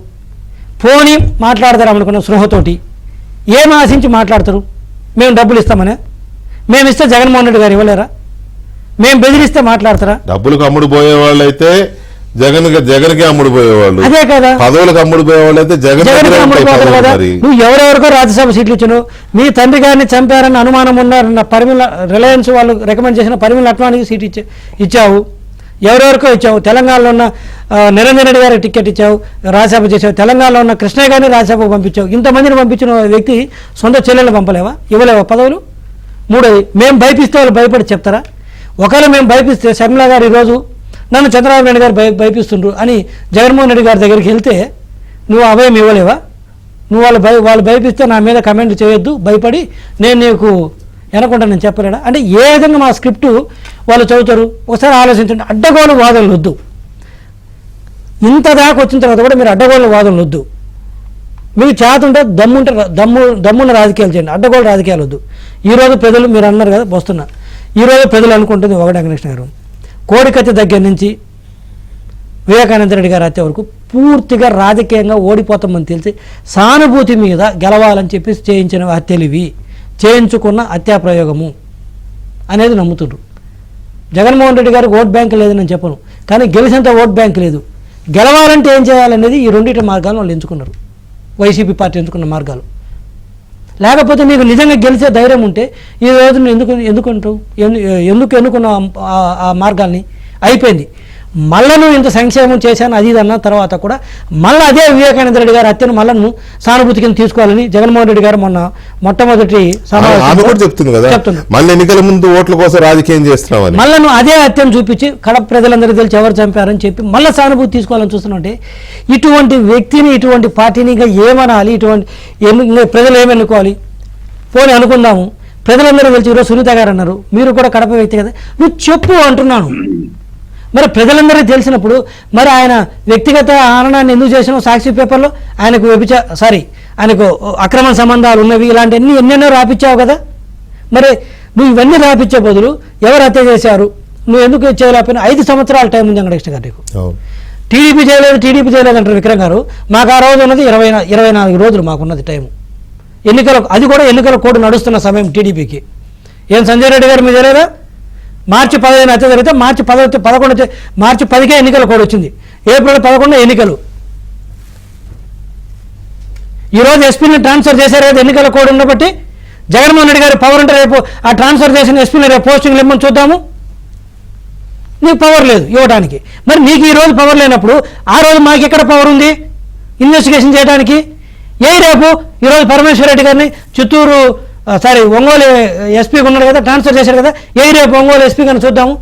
పోనీ మాట్లాడతారు అనుకున్న స్పృహతోటి ఏం ఆశించి మాట్లాడతారు? మేము డబ్బులు ఇస్తామనే, మేము ఇస్తే జగన్మోహన్ రెడ్డి గారు ఇవ్వలేరా? మేము బెదిరిస్తే మాట్లాడతారా? డబ్బులకు అమ్ముడు పోయే వాళ్ళు అయితే జగన్కి అమ్ముడు పోయేవాళ్ళు, అదే కదా, పదవులకు అమ్ముడు పోయేవాళ్ళు అయితే జగన్ అమ్ముడుపోతారు కదా. నువ్వు ఎవరెవరికో రాజ్యసభ సీట్లు ఇచ్చాను, మీ తండ్రి గారిని చంపారని అనుమానం ఉన్నారన్న పరిమిళ రిలయన్స్ వాళ్ళు రికమెండ్ చేసిన పరిమిళ అట్వానికి సీట్ ఇచ్చావు, ఎవరెవరికో ఇచ్చావు. తెలంగాణలో ఉన్న నిరంజన్ రెడ్డి గారికి టికెట్ ఇచ్చావు, రాజ్యసభ చేసావు. తెలంగాణలో ఉన్న కృష్ణయ్య గారిని రాజ్యసభకు పంపించావు. ఇంతమందిని పంపించిన వ్యక్తి సొంత చెల్లెలు పంపలేవా, ఇవ్వలేవా పదవులు? మూడోది, మేము భయపిస్తే వాళ్ళు భయపడి చెప్తారా? ఒకవేళ మేము భయపిస్తే షర్మిల గారు ఈరోజు నన్ను చంద్రబాబు నాయుడు గారు భయపిస్తుండ్రు అని జగన్మోహన్ రెడ్డి గారి దగ్గరికి వెళ్తే నువ్వు అభయం ఇవ్వలేవా? నువ్వు వాళ్ళు భయపిస్తే నా మీద కమెంట్ చేయొద్దు, భయపడి నేను నీకు వెనకుండా నేను చెప్పలేడా? అంటే ఏ విధంగా మా స్క్రిప్టు వాళ్ళు చదువుతారు? ఒకసారి ఆలోచించండి. అడ్డగోలు వాదనలు వద్దు, ఇంత దాకా వచ్చిన తర్వాత కూడా మీరు అడ్డగోలు వాదనలు వద్దు. మీకు చేత ఉంటే దమ్మున్న రాజకీయాలు చేయండి, అడ్డగోలు రాజకీయాలు వద్దు. ఈరోజు ప్రజలు మీరు అన్నారు కదా వస్తున్నా, ఈరోజు ప్రజలు అనుకుంటుంది ఒకటి, వెంకటేశ్వర గారు కోడికత్తి దగ్గర నుంచి వివేకానంద రెడ్డి గారి హత్య వరకు పూర్తిగా రాజకీయంగా ఓడిపోతామని తెలిసి సానుభూతి మీద గెలవాలని చెప్పి చేయించిన హత్యలు ఇవి, చేయించుకున్న హత్యా ప్రయోగము అనేది నమ్ముతున్నారు. జగన్మోహన్ రెడ్డి గారికి ఓట్ బ్యాంక్ లేదని నేను చెప్పను, కానీ గెలిచేంత ఓట్ బ్యాంక్ లేదు. గెలవాలంటే ఏం చేయాలనేది ఈ రెండింటి మార్గాలు వాళ్ళు ఎంచుకున్నారు, వైసీపీ పార్టీ ఎంచుకున్న మార్గాలు. లేకపోతే మీకు నిజంగా గెలిచే ధైర్యం ఉంటే ఈ రోజు ఎందుకు ఎన్నుకున్న ఆ మార్గాల్ని అయిపోయింది. మళ్ళా నువ్వు ఇంత సంక్షేమం చేశాను అది ఇది అన్న తర్వాత కూడా మళ్ళీ అదే వివేకానంద రెడ్డి గారి హత్యను మళ్ళీ నువ్వు సానుభూతి కింద తీసుకోవాలని జగన్మోహన్ రెడ్డి గారు మొట్టమొదటి చెప్తున్నారు. మళ్ళీ ఎన్నికల ముందు ఓట్ల కోసం రాజకీయం చేస్తున్నామని మళ్ళీ నువ్వు అదే హత్యను చూపించి కడప ప్రజలందరికీ తెలిసి ఎవరు చంపారని చెప్పి మళ్ళీ సానుభూతి తీసుకోవాలని చూస్తున్నాంటే ఇటువంటి వ్యక్తిని, ఇటువంటి పార్టీని ఇంకా ఏమనాలి? ప్రజలు ఏమెన్నుకోవాలి? పోనీ అనుకుందాము, ప్రజలందరూ తెలిసి ఈరోజు సునీత గారు అన్నారు, మీరు కూడా కడప వ్యక్తి కదా, నువ్వు చెప్పు అంటున్నాను. మరి ప్రజలందరికీ తెలిసినప్పుడు మరి ఆయన వ్యక్తిగత ఆనందాన్ని ఎందుకు చేసినావు? సాక్షి పేపర్లో ఆయనకు అక్రమ సంబంధాలు ఉన్నవి ఇలాంటివన్నీ ఎన్నెన్నో రాపిచ్చావు కదా. మరి నువ్వు ఇవన్నీ రాపిచ్చే బదులు ఎవరు హత్య చేశారు, నువ్వు ఎందుకు చేయలేకపోయినా 5 సంవత్సరాల టైం ఉంది వెంకటకృష్ణ గారు నీకు. అవును. టీడీపీ చేయలేదు అంటారు విక్రమ్ గారు. మాకు ఆ రోజు ఉన్నది 24 రోజులు మాకున్నది టైం. అది కూడా ఎన్నికల కోడ్ నడుస్తున్న సమయం టీడీపీకి. ఏం సంజయ్ రెడ్డి గారు మీరు తెలియదా? మార్చి 15 హత్య జరిగితే మార్చి 10కే ఎన్నికల కోడ్ వచ్చింది. ఏప్రిల్ 11 ఎన్నికలు. ఈరోజు ఎస్పీని ట్రాన్స్ఫర్ చేశారు కదా ఎన్నికల కోడ్ ఉండబట్టి. జగన్మోహన్ రెడ్డి గారి పవర్ ఉంటే రేపు ఆ ట్రాన్స్ఫర్ చేసిన ఎస్పీని రేపు పోస్టింగ్లు ఇమ్మని చూద్దాము. నీకు పవర్ లేదు ఇవ్వడానికి. మరి నీకు ఈ రోజు పవర్ లేనప్పుడు ఆ రోజు మాకు ఎక్కడ పవర్ ఉంది ఇన్వెస్టిగేషన్ చేయడానికి? రేపు ఈరోజు పరమేశ్వర్ రెడ్డి గారిని ఒంగోలు ఎస్పీగా ఉన్నాడు కదా, ట్రాన్స్ఫర్ చేశారు కదా, రేపు ఒంగోలు ఎస్పీ గారిని చూద్దాము.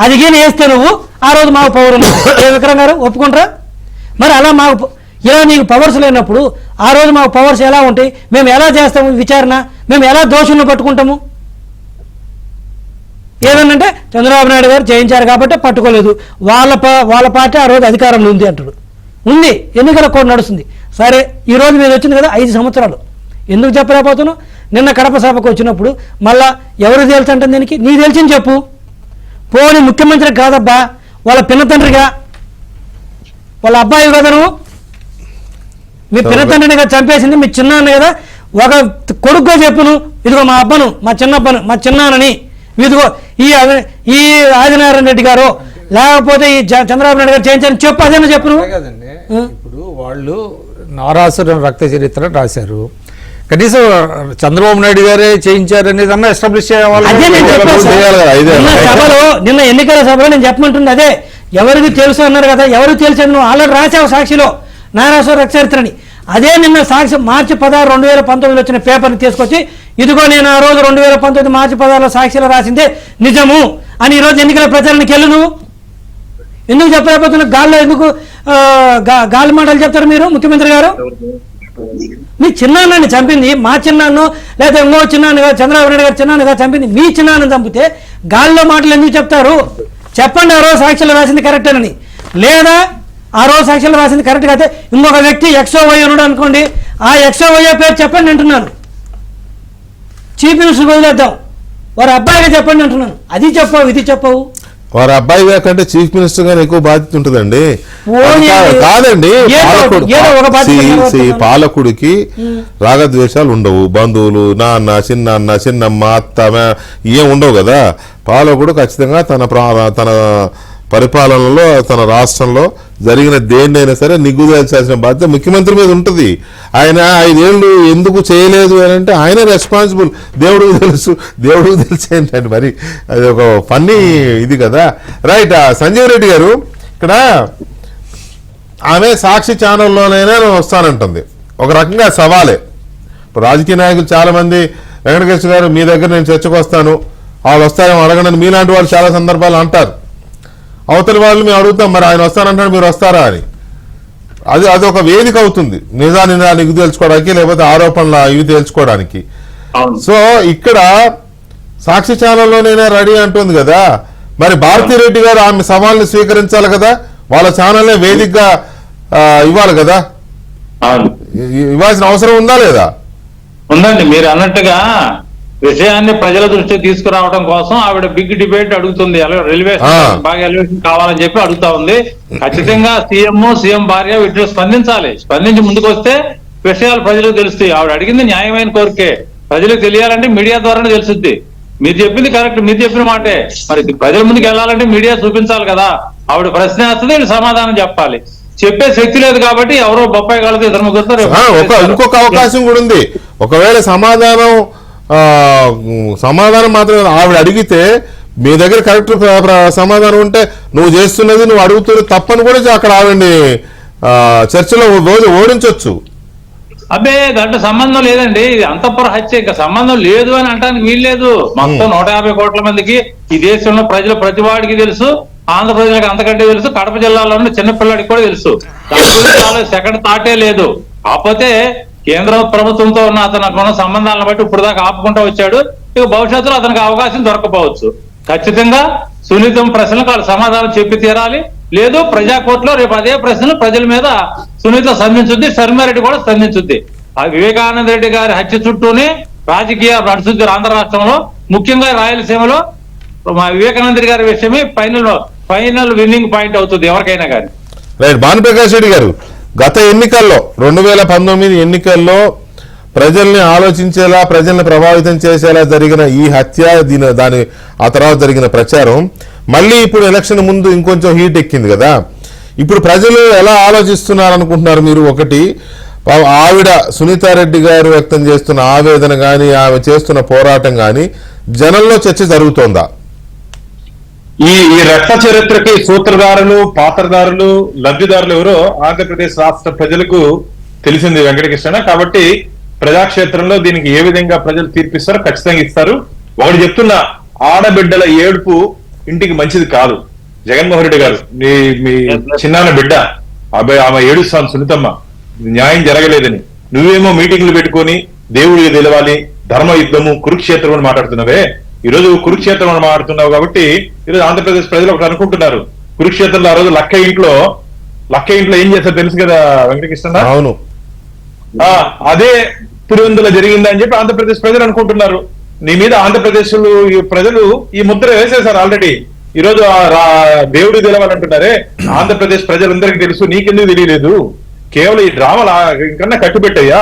అది కానీ వేస్తే నువ్వు ఆ రోజు మాకు పవర్ ఉంది విక్రమ్ గారు ఒప్పుకుంటారా? మరి అలా మాకు ఇలా నీకు పవర్స్ లేనప్పుడు ఆ రోజు మాకు పవర్స్ ఎలా ఉంటాయి? మేము ఎలా చేస్తాము విచారణ? మేము ఎలా దోషులను పట్టుకుంటాము? ఏదన్నంటే చంద్రబాబు నాయుడు గారు చేయించారు కాబట్టి పట్టుకోలేదు, వాళ్ళ పార్టీ ఆ రోజు అధికారంలో ఉంది అంటాడు. ఉంది, ఎన్నికల కోడ్ నడుస్తుంది. సరే ఈ రోజు మీద వచ్చింది కదా 5 సంవత్సరాలు. ఎందుకు చెప్పలేకపోతున్నావు? నిన్న కడప సభకు వచ్చినప్పుడు మళ్ళా ఎవరు తెలుసు అంటే దీనికి నీ తెలిసింది చెప్పు. పోనీ ముఖ్యమంత్రి కాదబ్బా, వాళ్ళ పిన్నతండ్రిగా, వాళ్ళ అబ్బాయి కదా నువ్వు. మీ పిన్నతండ్రిని కదా చంపేసింది మీ చిన్నాన్న కదా. ఒక కొడుకుగా చెప్పును, ఇదిగో మా అబ్బను, మా చిన్నబ్బను, మా చిన్నాన్నని, ఇదిగో ఈ ఆదినారాయణ రెడ్డి గారు లేకపోతే ఈ చంద్రబాబు నాయుడు గారు చేయించని చెప్పు. అదేనా చెప్పు నువ్వు. కదండి, ఇప్పుడు వాళ్ళు నారాసుర రక్త చరిత్ర రాశారు. కనీసం చంద్రబాబు నాయుడు గారే చేయించారు అనేది అన్న ఎస్టాబ్లిష్ చేయాలి. నిన్న ఎన్నికల సభలో నేను చెప్పమంటుంది అదే. ఎవరికి తెలుసు అన్నారు కదా, ఎవరికి తెలుసు నువ్వు ఆల్రెడీ రాసావు సాక్షిలో నారాసుర రక్త చరిత్రని. అదే నిన్న సాక్షి మార్చి 16, 2019 వచ్చిన పేపర్ని తీసుకొచ్చి ఇదిగో నేను ఆ రోజు 2019 మార్చి 16 సాక్షిలో రాసిందే నిజము అని ఈరోజు ఎన్నికల ప్రచారానికి వెళ్ళు. నువ్వు ఎందుకు చెప్పలేకపోతున్నా? గాల్లో ఎందుకు గాలి మాటలు చెప్తారు మీరు ముఖ్యమంత్రి గారు? మీ చిన్నాన్నని చంపింది మా చిన్నాన్నో లేదా ఇంకో చిన్నాన్నగా చంద్రబాబు నాయుడు గారు చిన్నాన్నగా చంపింది మీ చిన్నాన్నని చంపితే గాల్లో మాటలు ఎందుకు చెప్తారు? చెప్పండి ఆ రోజు సాక్షిలో రాసింది కరెక్టేనని. లేదా ఆ రోజు సాక్షిలో రాసింది కరెక్ట్ అయితే ఇంకొక వ్యక్తి XOY ఉన్నాడు అనుకోండి, ఆ XOY పేరు చెప్పండి అంటున్నాను. చీఫ్ మినిస్టర్ వదిలేద్దాం, వారి అబ్బాయిగా చెప్పండి అంటున్నాను. అది చెప్పవు, ఇది చెప్పవు. వారి అబ్బాయి కాకంటే చీఫ్ మినిస్టర్ గానే ఎక్కువ బాధ్యత ఉంటుందండి. కాదండి, పాలకుడికి రాగద్వేషాలు ఉండవు. బంధువులు, నాన్న, చిన్నాన్న, చిన్నమ్మ, అత్త ఏం ఉండవు కదా. పాలకుడు ఖచ్చితంగా తన పరిపాలనలో తన రాష్ట్రంలో జరిగిన దేన్నైనా సరే నిగ్గుదేల్చాల్సిన బాధ్యత ముఖ్యమంత్రి మీద ఉంటుంది. ఆయన 5 ఏళ్ళు ఎందుకు చేయలేదు అని అంటే ఆయన రెస్పాన్సిబుల్. దేవుడికి తెలుసు ఏంటంటే మరి అది ఒక ఫన్నీ ఇది కదా. రైట్. సంజీవ్ రెడ్డి గారు, ఇక్కడ ఆమె సాక్షి ఛానల్లోనైనా వస్తానంటుంది. ఒక రకంగా సవాలే. ఇప్పుడు రాజకీయ నాయకులు చాలా మంది వెంకటకృష్ణ గారు మీ దగ్గర నేను చర్చకు వస్తాను, వాళ్ళు వస్తారేమో అడగండి మీలాంటి వాళ్ళు చాలా సందర్భాలు అంటారు. అవతలి వాళ్ళు మేము అడుగుతాం మరి ఆయన వస్తానంటాడు మీరు వస్తారా అని. అది ఒక వేదిక అవుతుంది నిజానికి తెలుసుకోవడానికి, లేకపోతే ఆరోపణల ఇవి తెలుసుకోవడానికి. సో ఇక్కడ సాక్షి ఛానల్లోనైనా రెడీ అంటుంది కదా, మరి భారతిరెడ్డి గారు ఆమె సవాల్ని స్వీకరించాలి కదా, వాళ్ళ ఛానల్నే వేదికగా ఇవ్వాలి కదా. ఇవ్వాల్సిన అవసరం ఉందా లేదా? ఉందండి. మీరు అన్నట్టుగా విషయాన్ని ప్రజల దృష్టికి తీసుకురావడం కోసం ఆవిడ బిగ్ డిబేట్ అడుగుతుంది. ఎలివేషన్ బాగా ఎలివేషన్ కావాలని చెప్పి అడుగుతా ఉంది. ఖచ్చితంగా సీఎం భార్య వీటిలో స్పందించి ముందుకు వస్తే విషయాలు ప్రజలకు తెలుస్తాయి. ఆవిడ అడిగింది న్యాయమైన కోరికే, ప్రజలకు తెలియాలంటే మీడియా ద్వారానే తెలుస్తుంది. మీరు చెప్పింది కరెక్ట్, మీరు చెప్పిన మాటే. మరి ప్రజల ముందుకు వెళ్ళాలంటే మీడియా చూపించాలి కదా. ఆవిడ ప్రశ్న వేస్తుంది, వీళ్ళు సమాధానం చెప్పాలి. చెప్పే శక్తి లేదు కాబట్టి ఎవరో బొప్పాయి కాళ్ళతో ఇద్దరు ముగ్గురితో ఇంకొక అవకాశం కూడా ఉంది. ఒకవేళ సమాధానం మాత్రం ఆవిడ అడిగితే మీ దగ్గర కరెక్ట్ సమాధానం ఉంటే నువ్వు చేస్తున్నది నువ్వు అడుగుతున్నది తప్పని కూడా అక్కడ ఆవిడని చర్చలో ఓడించవచ్చు. అబ్బే దాంట్లో సంబంధం లేదండి. ఇది అంతఃపుర హత్య, ఇంకా సంబంధం లేదు అని అంటానికి వీల్లేదు. మొత్తం 150 కోట్ల మందికి ఈ దేశంలో ప్రతి వాడికి తెలుసు. ఆంధ్ర ప్రజలకు అంతకంటే తెలుసు. కడప జిల్లాలో ఉన్న చిన్నపిల్లడికి కూడా తెలుసు. దాని గురించి సెకండ్ థాటే లేదు. కాకపోతే కేంద్ర ప్రభుత్వంతో ఉన్న అతను సంబంధాలను బట్టి ఇప్పుడు దాకా ఆపుకుంటూ వచ్చాడు. ఇక భవిష్యత్తులో అతనికి అవకాశం దొరకపోవచ్చు. ఖచ్చితంగా సున్నితం ప్రశ్నలకు వాళ్ళు సమాధానం చెప్పి తీరాలి. లేదు ప్రజాకోర్టులో రేపు అదే ప్రశ్నలు ప్రజల మీద సునీత స్పందించుద్ది, శర్మారెడ్డి కూడా స్పందించుద్ది. ఆ వివేకానంద రెడ్డి గారి హత్య చుట్టూనే రాజకీయ నడుస్తుంది ఆంధ్ర రాష్ట్రంలో, ముఖ్యంగా రాయలసీమలో. మా వివేకానంద గారి విషయమే ఫైనల్ విన్నింగ్ పాయింట్ అవుతుంది ఎవరికైనా కానీ. రైట్. భానుప్రకాష్ రెడ్డి గారు, గత ఎన్నికల్లో 2019 ఎన్నికల్లో ప్రజల్ని ఆలోచించేలా, ప్రజల్ని ప్రభావితం చేసేలా జరిగిన ఈ హత్య, దాని ఆ తర్వాత జరిగిన ప్రచారం మళ్ళీ ఇప్పుడు ఎలక్షన్ ముందు ఇంకొంచెం హీట్ ఎక్కింది కదా. ఇప్పుడు ప్రజలు ఎలా ఆలోచిస్తున్నారు అనుకుంటున్నారు మీరు? ఒకటి, ఆవిడ సునీతారెడ్డి గారు వ్యక్తం చేస్తున్న ఆవేదన కానీ, ఆమె చేస్తున్న పోరాటం కానీ జనంలో చర్చ జరుగుతోందా? ఈ రక్త చరిత్రకి సూత్రధారులు, పాత్రధారులు, లబ్ధిదారులు ఎవరో ఆంధ్రప్రదేశ్ రాష్ట్ర ప్రజలకు తెలిసింది వెంకటకృష్ణ. కాబట్టి ప్రజాక్షేత్రంలో దీనికి ఏ విధంగా ప్రజలు తీర్పిస్తారో ఖచ్చితంగా ఇస్తారు. ఒకటి చెప్తున్న, ఆడబిడ్డల ఏడుపు ఇంటికి మంచిది కాదు. జగన్మోహన్ రెడ్డి గారు, మీ చిన్నాన్న బిడ్డ ఆమె ఏడుస్తాను సునీతమ్మ, న్యాయం జరగలేదని. నువ్వేమో మీటింగ్లు పెట్టుకొని దేవుడికి తెలవాలి, ధర్మ యుద్ధము, కురుక్షేత్రం అని మాట్లాడుతున్నావే. ఈరోజు కురుక్షేత్రం అని మాట్లాడుతున్నావు కాబట్టి ఈరోజు ఆంధ్రప్రదేశ్ ప్రజలు ఒకటి అనుకుంటున్నారు, కురుక్షేత్రంలో ఆ రోజు లక్క ఇంట్లో ఏం చేస్తారో తెలుసు కదా వెంకటకృష్ణ. అవును, అదే పులివెందుల జరిగిందని చెప్పి ఆంధ్రప్రదేశ్ ప్రజలు అనుకుంటున్నారు. నీ మీద ఆంధ్రప్రదేశ్ ప్రజలు ఈ ముద్ర వేసేశారు ఆల్రెడీ. ఈ రోజు దేవుడు తెలవాలంటున్నారే, ఆంధ్రప్రదేశ్ ప్రజలందరికీ తెలుసు, నీకెందుకు తెలియలేదు? కేవలం ఈ డ్రామాలు ఇంకన్నా కట్టుబెట్టయ్యా.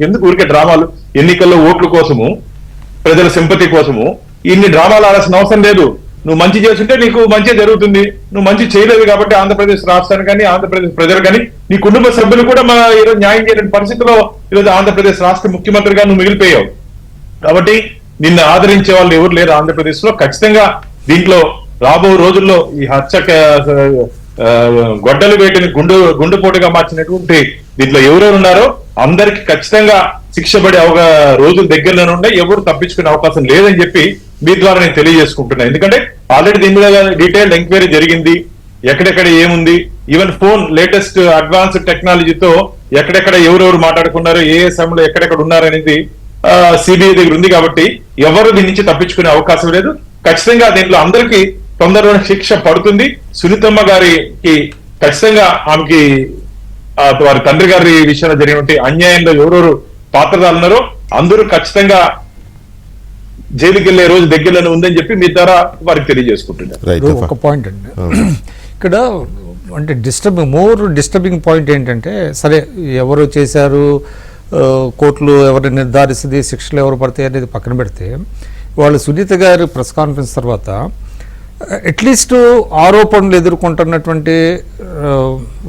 ఎందుకు ఊరికే డ్రామాలు? ఎన్నికల్లో ఓట్ల కోసము, ప్రజల సింపతి కోసము ఇన్ని డ్రామాలు ఆడాల్సిన అవసరం లేదు. నువ్వు మంచి చేస్తుంటే నీకు మంచి జరుగుతుంది. నువ్వు మంచి చేయలేదు కాబట్టి ఆంధ్రప్రదేశ్ రాష్ట్రానికి కానీ, ఆంధ్రప్రదేశ్ ప్రజలు కానీ, నీ కుటుంబ సభ్యులు కూడా ఈరోజు న్యాయం చేయలేని పరిస్థితిలో ఈరోజు ఆంధ్రప్రదేశ్ రాష్ట్ర ముఖ్యమంత్రిగా నువ్వు మిగిలిపోయావు. కాబట్టి నిన్ను ఆదరించే వాళ్ళు ఎవరు లేరు ఆంధ్రప్రదేశ్ లో. ఖచ్చితంగా దీంట్లో రాబో రోజుల్లో ఈ హత్య గొడ్డలు వేటిని గుండెపోటుగా మార్చినటువంటి దీంట్లో ఎవరెవరు ఉన్నారో అందరికి ఖచ్చితంగా శిక్ష పడే రోజులు దగ్గరలోనే ఉండే, ఎవరు తప్పించుకునే అవకాశం లేదని చెప్పి మీ ద్వారా నేను తెలియజేసుకుంటున్నాను. ఎందుకంటే ఆల్రెడీ దీని మీద డీటెయిల్డ్ ఎంక్వైరీ జరిగింది. ఎక్కడెక్కడ ఏముంది, ఈవెన్ ఫోన్ లేటెస్ట్ అడ్వాన్స్ టెక్నాలజీతో ఎక్కడెక్కడ ఎవరెవరు మాట్లాడుకున్నారు, ఏ సమయంలో ఎక్కడెక్కడ ఉన్నారనేది సిబిఐ దగ్గర ఉంది. కాబట్టి ఎవరు దీని నుంచి తప్పించుకునే అవకాశం లేదు. ఖచ్చితంగా దీంట్లో అందరికీ తొందరలోనే శిక్ష పడుతుంది. సునీతమ్మ గారికి ఖచ్చితంగా ఆమెకి వారి తండ్రి గారి విషయంలో జరిగినటువంటి అన్యాయంలో ఎవరెవరు పాత్రదారులు ఉన్నారో అందరూ ఖచ్చితంగా జైలుకి వెళ్లే రోజు దగ్గరలోనే ఉందని చెప్పి మీ ద్వారా వారికి తెలియజేసుకుంటున్నారు. ఒక పాయింట్ అండి ఇక్కడ, అంటే మోర్ డిస్టర్బింగ్ పాయింట్ ఏంటంటే, సరే ఎవరు చేశారు, కోర్టులు ఎవరు నిర్ధారిస్తుంది, శిక్షలు ఎవరు పడతాయి అనేది పక్కన పెడితే, వాళ్ళు సునీత గారి ప్రెస్ కాన్ఫరెన్స్ తర్వాత అట్లీస్ట్ ఆరోపణలు ఎదుర్కొంటున్నటువంటి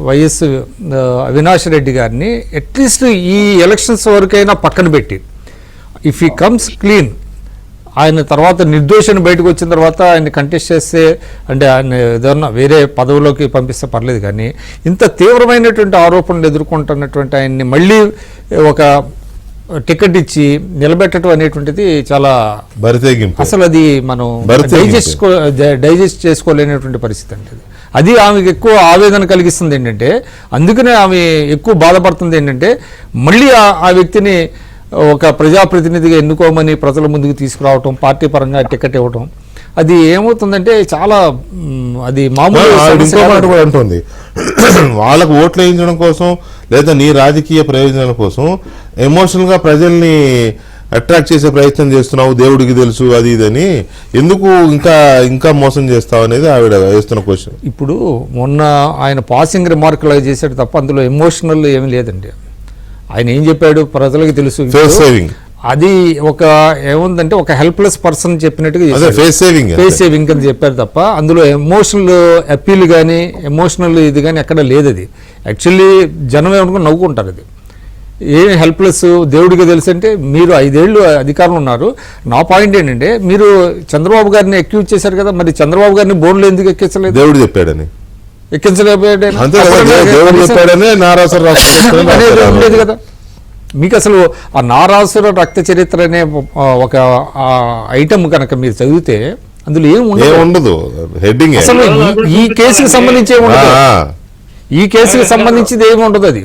వైఎస్ అవినాష్ రెడ్డి గారిని అట్లీస్ట్ ఈ ఎలక్షన్స్ వరకైనా పక్కన పెట్టి, ఇఫ్ హీ కమ్స్ క్లీన్, ఆయన తర్వాత నిర్దోషాన్ని బయటకు వచ్చిన తర్వాత ఆయన కంటెస్ట్ చేస్తే, అంటే ఆయన ఏదన్నా వేరే పదవిలోకి పంపిస్తే పర్లేదు, కానీ ఇంత తీవ్రమైనటువంటి ఆరోపణలు ఎదుర్కొంటున్నటువంటి ఆయన్ని మళ్ళీ ఒక టికెట్ ఇచ్చి నిలబెట్టడం అనేటువంటిది చాలా బరితెగింపు. అసలు అది మనం డైజెస్ట్ చేసుకోలేనటువంటి పరిస్థితి అంటే అది ఆమెకు ఎక్కువ ఆవేదన కలిగిస్తుంది. ఏంటంటే అందుకనే ఆమె ఎక్కువ బాధపడుతుంది. ఏంటంటే మళ్ళీ ఆ వ్యక్తిని ఒక ప్రజాప్రతినిధిగా ఎన్నుకోమని ప్రజల ముందుకు తీసుకురావటం, పార్టీ పరంగా టికెట్ ఇవ్వటం, అది ఏమవుతుందంటే చాలా అది మామూలు కూడా అంటుంది. వాళ్ళకు ఓట్లు వేయించడం కోసం లేదా నీ రాజకీయ ప్రయోజనాల కోసం ఎమోషనల్ గా ప్రజల్ని అట్రాక్ట్ చేసే ప్రయత్నం చేస్తున్నావు, దేవుడికి తెలుసు అది ఇదని, ఎందుకు ఇంకా మోసం చేస్తావు అనేది ఆవిడ వేస్తున్న క్వశ్చన్. ఇప్పుడు మొన్న ఆయన పాసింగ్ రిమార్క్ లాగా చేశాడు తప్ప అందులో ఎమోషనల్ ఏమీ లేదండి. ఆయన ఏం చెప్పాడు ప్రజలకు తెలుసు, ఫేస్ సేవింగ్, అది ఒక ఏముందంటే ఒక హెల్ప్లెస్ పర్సన్ చెప్పినట్టుగా ఫేస్ సేవింగ్ అని చెప్పారు తప్ప అందులో ఎమోషనల్ అప్పీల్ కానీ ఎమోషనల్ ఇది కానీ ఎక్కడ లేదు. అది యాక్చువల్లీ జనం ఏమనుకుని నవ్వుకుంటారు. అది ఏం హెల్ప్లెస్, దేవుడికి తెలుసు అంటే మీరు 5 ఏళ్ళు అధికారంలో ఉన్నారు. నా పాయింట్ ఏంటంటే మీరు చంద్రబాబు గారిని ఎక్యూజ్ చేశారు కదా, మరి చంద్రబాబు గారిని బోన్లో ఎందుకు ఎక్కించలేదు? దేవుడు చెప్పాడని ఎక్కించలేకపోయాడు ఉండేది కదా. మీకు అసలు ఆ నారాసుర రక్త చరిత్ర అనే ఒక ఐటమ్ కనుక మీరు చదివితే అందులో ఏం ఉండదు. హెడ్డింగ్ అసలు ఈ కేసుకి సంబంధించి ఏముండదు, ఈ కేసుకి సంబంధించింది ఏమి ఉండదు. అది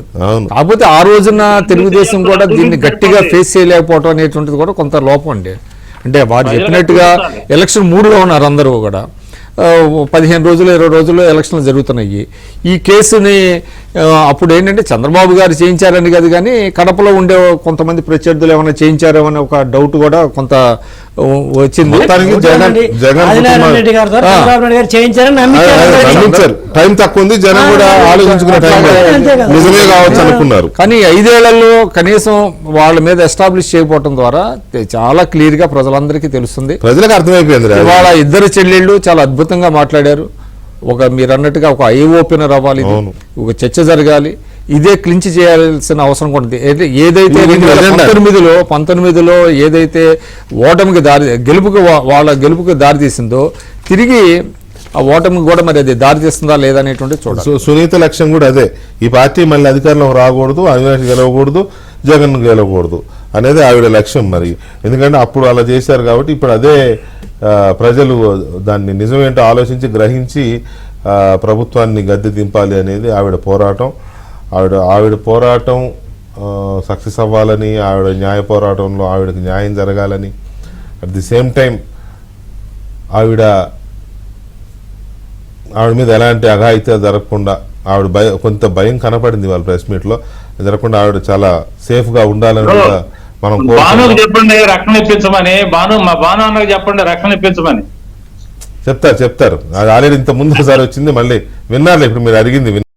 కాకపోతే ఆ రోజున తెలుగుదేశం కూడా దీన్ని గట్టిగా ఫేస్ చేయలేకపోవడం అనేటువంటిది కూడా కొంత లోపం అండి. అంటే వారు చెప్పినట్టుగా ఎలక్షన్ 3లో ఉన్నారు అందరూ కూడా, 15 రోజులు 20 రోజుల్లో ఎలక్షన్లు జరుగుతున్నాయి. ఈ కేసుని అప్పుడు ఏంటంటే చంద్రబాబు గారు చేయించారని కాదు, కానీ కడపలో ఉండే కొంతమంది ప్రత్యర్థులు ఏమైనా చేయించారేమని ఒక డౌట్ కూడా కొంత వచ్చింది. మొత్తానికి జగన్ ఆదినారాయణ కుటుంబం- రెడ్డి గారితో చంద్రబాబు నాయుడు గారు చేయించారని నమ్మించారు. టైం తక్కువ ఉంది, జనం కూడా ఆలోచించుకునే టైం లేదు. అంతే కదా. నిజమే కావచ్చు అనుకున్నారు. కానీ 5 ఏళ్లలో కనీసం వాళ్ళ మీద ఎస్టాబ్లిష్ చేయకపోవడం ద్వారా చాలా క్లియర్ గా ప్రజలందరికీ తెలుస్తుంది. ప్రజలకు అర్థమైపోయింది రా. ఇవాళ ఇద్దరు చెల్లెళ్ళు చాలా అద్భుతంగా మాట్లాడారు. మీరు అన్నట్టుగా ఒక ఐ ఓపెనర్ అవ్వాలి, ఇది. అవును. ఒక చర్చ జరగాలి, ఇదే క్లించ్ చేయాల్సిన అవసరం కూడా ఉంది. ఏదైతే ఇది 2019లో ఏదైతే ఓటమికి గెలుపుకి వాళ్ళ గెలుపుకి దారి తీసిందో తిరిగి ఆ ఓటమికి కూడా మరి అది దారి తీస్తుందా లేదా అనేటువంటి చూడాలి. సునీత లక్ష్యం కూడా అదే. ఈ పార్టీ మళ్ళీ అధికారంలోకి రాకూడదు, అవినాష్ గెలవకూడదు, జగన్ గెలవకూడదు అనేది ఆవిడ లక్ష్యం. మరి ఎందుకంటే అప్పుడు అలా చేశారు కాబట్టి ఇప్పుడు అదే ప్రజలు దాన్ని నిజమేంటో ఆలోచించి గ్రహించి ప్రభుత్వాన్ని గద్దె దింపాలి అనేది ఆవిడ పోరాటం. ఆవిడ పోరాటం సక్సెస్ అవ్వాలని, ఆవిడ న్యాయ పోరాటంలో ఆవిడకి న్యాయం జరగాలని, అట్ ది సేమ్ టైం ఆవిడ మీద ఎలాంటి అఘాయిత్యాలు జరగకుండా, ఆవిడ కొంత భయం కనపడింది వాళ్ళ ప్రెస్ మీట్ లో, జరగకుండా ఆవిడ చాలా సేఫ్ గా ఉండాలని కూడా మనం బానుకు చెప్పండి రక్షణ ఇప్పించమని, మా బాను అన్నకు చెప్పండి రక్షణ ఇప్పించమని చెప్తారు. అది ఆల్రెడీ ఇంత ముందు ఒకసారి వచ్చింది, మళ్ళీ విన్నారు ఇప్పుడు మీరు అడిగింది.